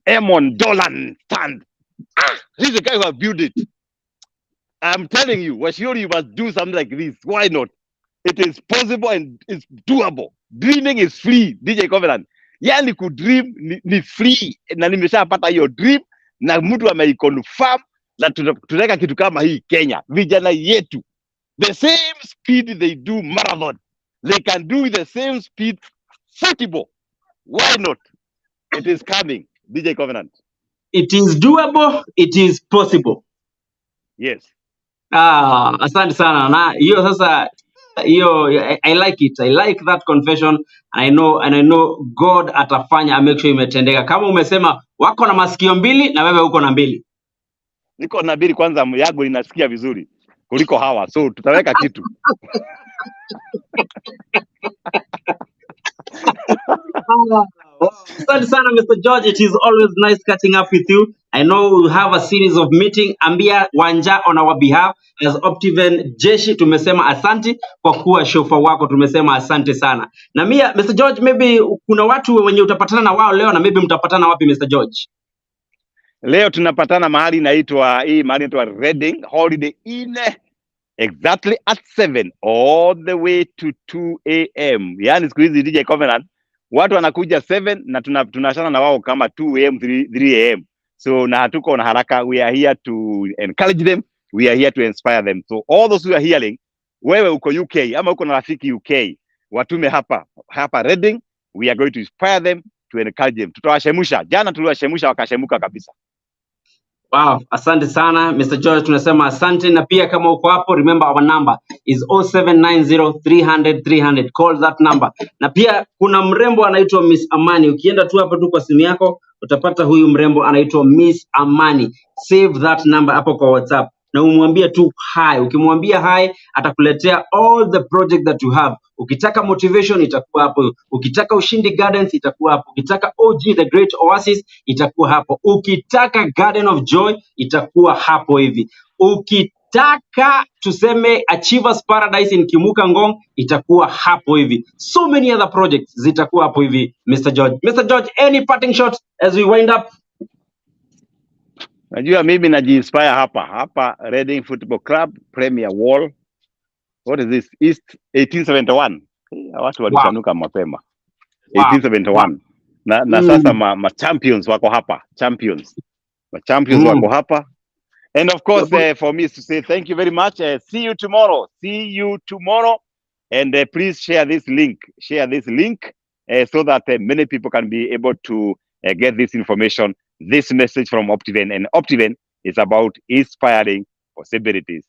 B: Airmont Dolan Stand. He's the guy who has built it. I'm telling you, Washuri, you must do something like this. Why not? It is possible and it's doable. Dreaming is free, DJ Covenant. Yani kudream ni free. Na nimeshapata hiyo dream na mtu ameiconfirm na tunaweka kitu kama hii Kenya. Vijana yetu, the same speed they do marathon, they can do the same speed football. Why not? It is coming, DJ Covenant.
A: It is doable, it is possible.
B: Yes.
A: Asante sana. Na hiyo sasa I like it. I like that confession. And I know God atafanya make sure imetendeka. Kama umesema wako na masikio mbili na wewe uko na mbili.
B: Niko na mbili, kwanza yangu inasikia vizuri kuliko hawa. So tutaweka kitu.
A: Asante sana Mr. George. It is always nice catching up with you. I know we have a series of meeting. Ambia Wanja on our behalf as OPTIVEN Jeshi, tumesema asante kwa kuwa shofa wako, tumesema asante sana. Na mia Mr. George, maybe kuna watu wenye utapatana na wao leo, na maybe mtapatana wapi Mr. George?
B: Leo tunapatana mahali inaitwa Reading Holiday Inn, exactly at 7 all the way to 2 a.m. Yani siku hizi DJ Covenant watu wanakuja 7 na tunashana na wao kama 2 a.m. 3 a.m. So na hatuko na haraka. We are here to encourage them. We are here to inspire them. So all those who are hearing, wewe uko UK ama uko na rafiki UK, watume hapa Reading. We are going to inspire them, to encourage them. Tutawashemusha. Jana tuliwashemusha wakashemuka kabisa.
A: Wow, asante sana Mr. George, tunasema asante. Na pia kama uko hapo, remember our number is 0790300300. Call that number. Na pia kuna mrembo anaitwa Miss Amani. Ukienda tu hapo tu kwa simu yako utapata huyu mrembo anaitwa Miss Amani. Save that number hapo kwa WhatsApp na umwambie tu hi. Ukimwambia hi atakuletea all the project that you have. Ukitaka motivation itakuwa hapo. Ukitaka Ushindi Gardens itakuwa hapo. Ukitaka OG the Great Oasis itakuwa hapo. Ukitaka Garden of Joy itakuwa hapo hivi. Ukitaka tuseme Achievers Paradise in Kimuka Ngong itakuwa hapo hivi. So many other projects zitakuwa hapo hivi Mr. George. Mr. George, any parting shots as we wind up?
B: Najua mimi najiinspire hapa Reading Football Club, Premier Wall. What is this? East 1871. Watu walisanuka mapema.
A: Wow.
B: 1871. Na sasa ma champions wako hapa, champions wako hapa. And of course, for me to say thank you very much. See you tomorrow. And please share this link. So that many people can be able to get this information, this message from OPTIVEN. And OPTIVEN is about inspiring possibilities.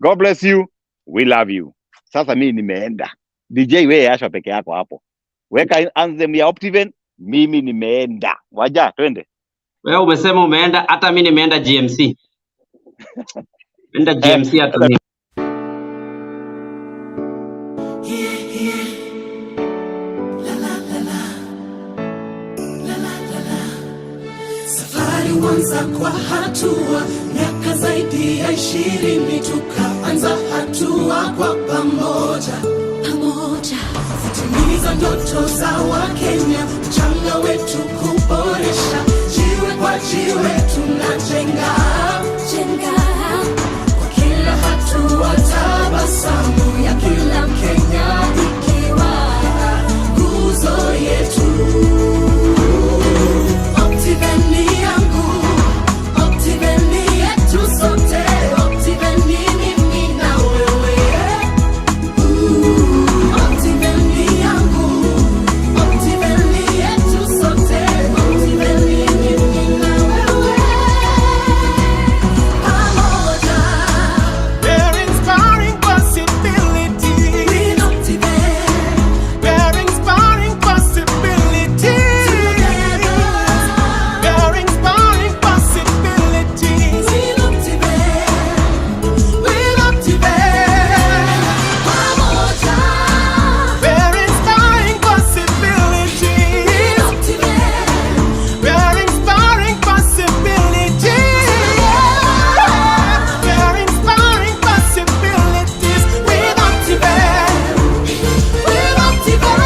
B: God bless you. We love you. Sasa mimi nimeenda. DJ wewe Asha peke yako hapo. Weka anthem ya OPTIVEN, mimi nimeenda. Waja, twende.
A: Wewe umesema umeenda, hata mimi nimeenda GMC. Enda GMC hata mimi.
E: Safari huanza kwa hatua, miaka zaidi ya 20 tukaanza hatua kwa pamoja. Kutimiza ndoto za Wakenya, mchanga wetu kuboresha, jiwe kwa jiwe tunajenga. Kwa kila hatua tabasamu ya kila Mkenya ikiwa nguzo yetu. OPTIVEN ni yangu, OPTIVEN ni yetu sote, OPTIVEN ni mimi na wewe. OPTIVEN ni yangu, OPTIVEN ni yetu sote, OPTIVEN ni mimi na wewe. Pamoja,
F: We're inspiring possibilities.
E: with OPTIVEN,
F: We're inspiring possibilities.
E: together.
F: We're inspiring possibilities.
E: With OPTIVEN, pamoja.
F: We're inspiring possibilities.
E: With OPTIVEN,
F: We're inspiring possibilities. We're inspiring possibilities with OPTIVEN.
E: with OPTIVEN.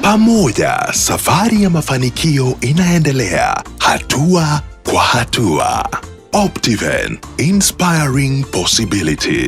G: Pamoja, safari ya mafanikio inaendelea hatua kwa hatua. OPTIVEN, inspiring possibility.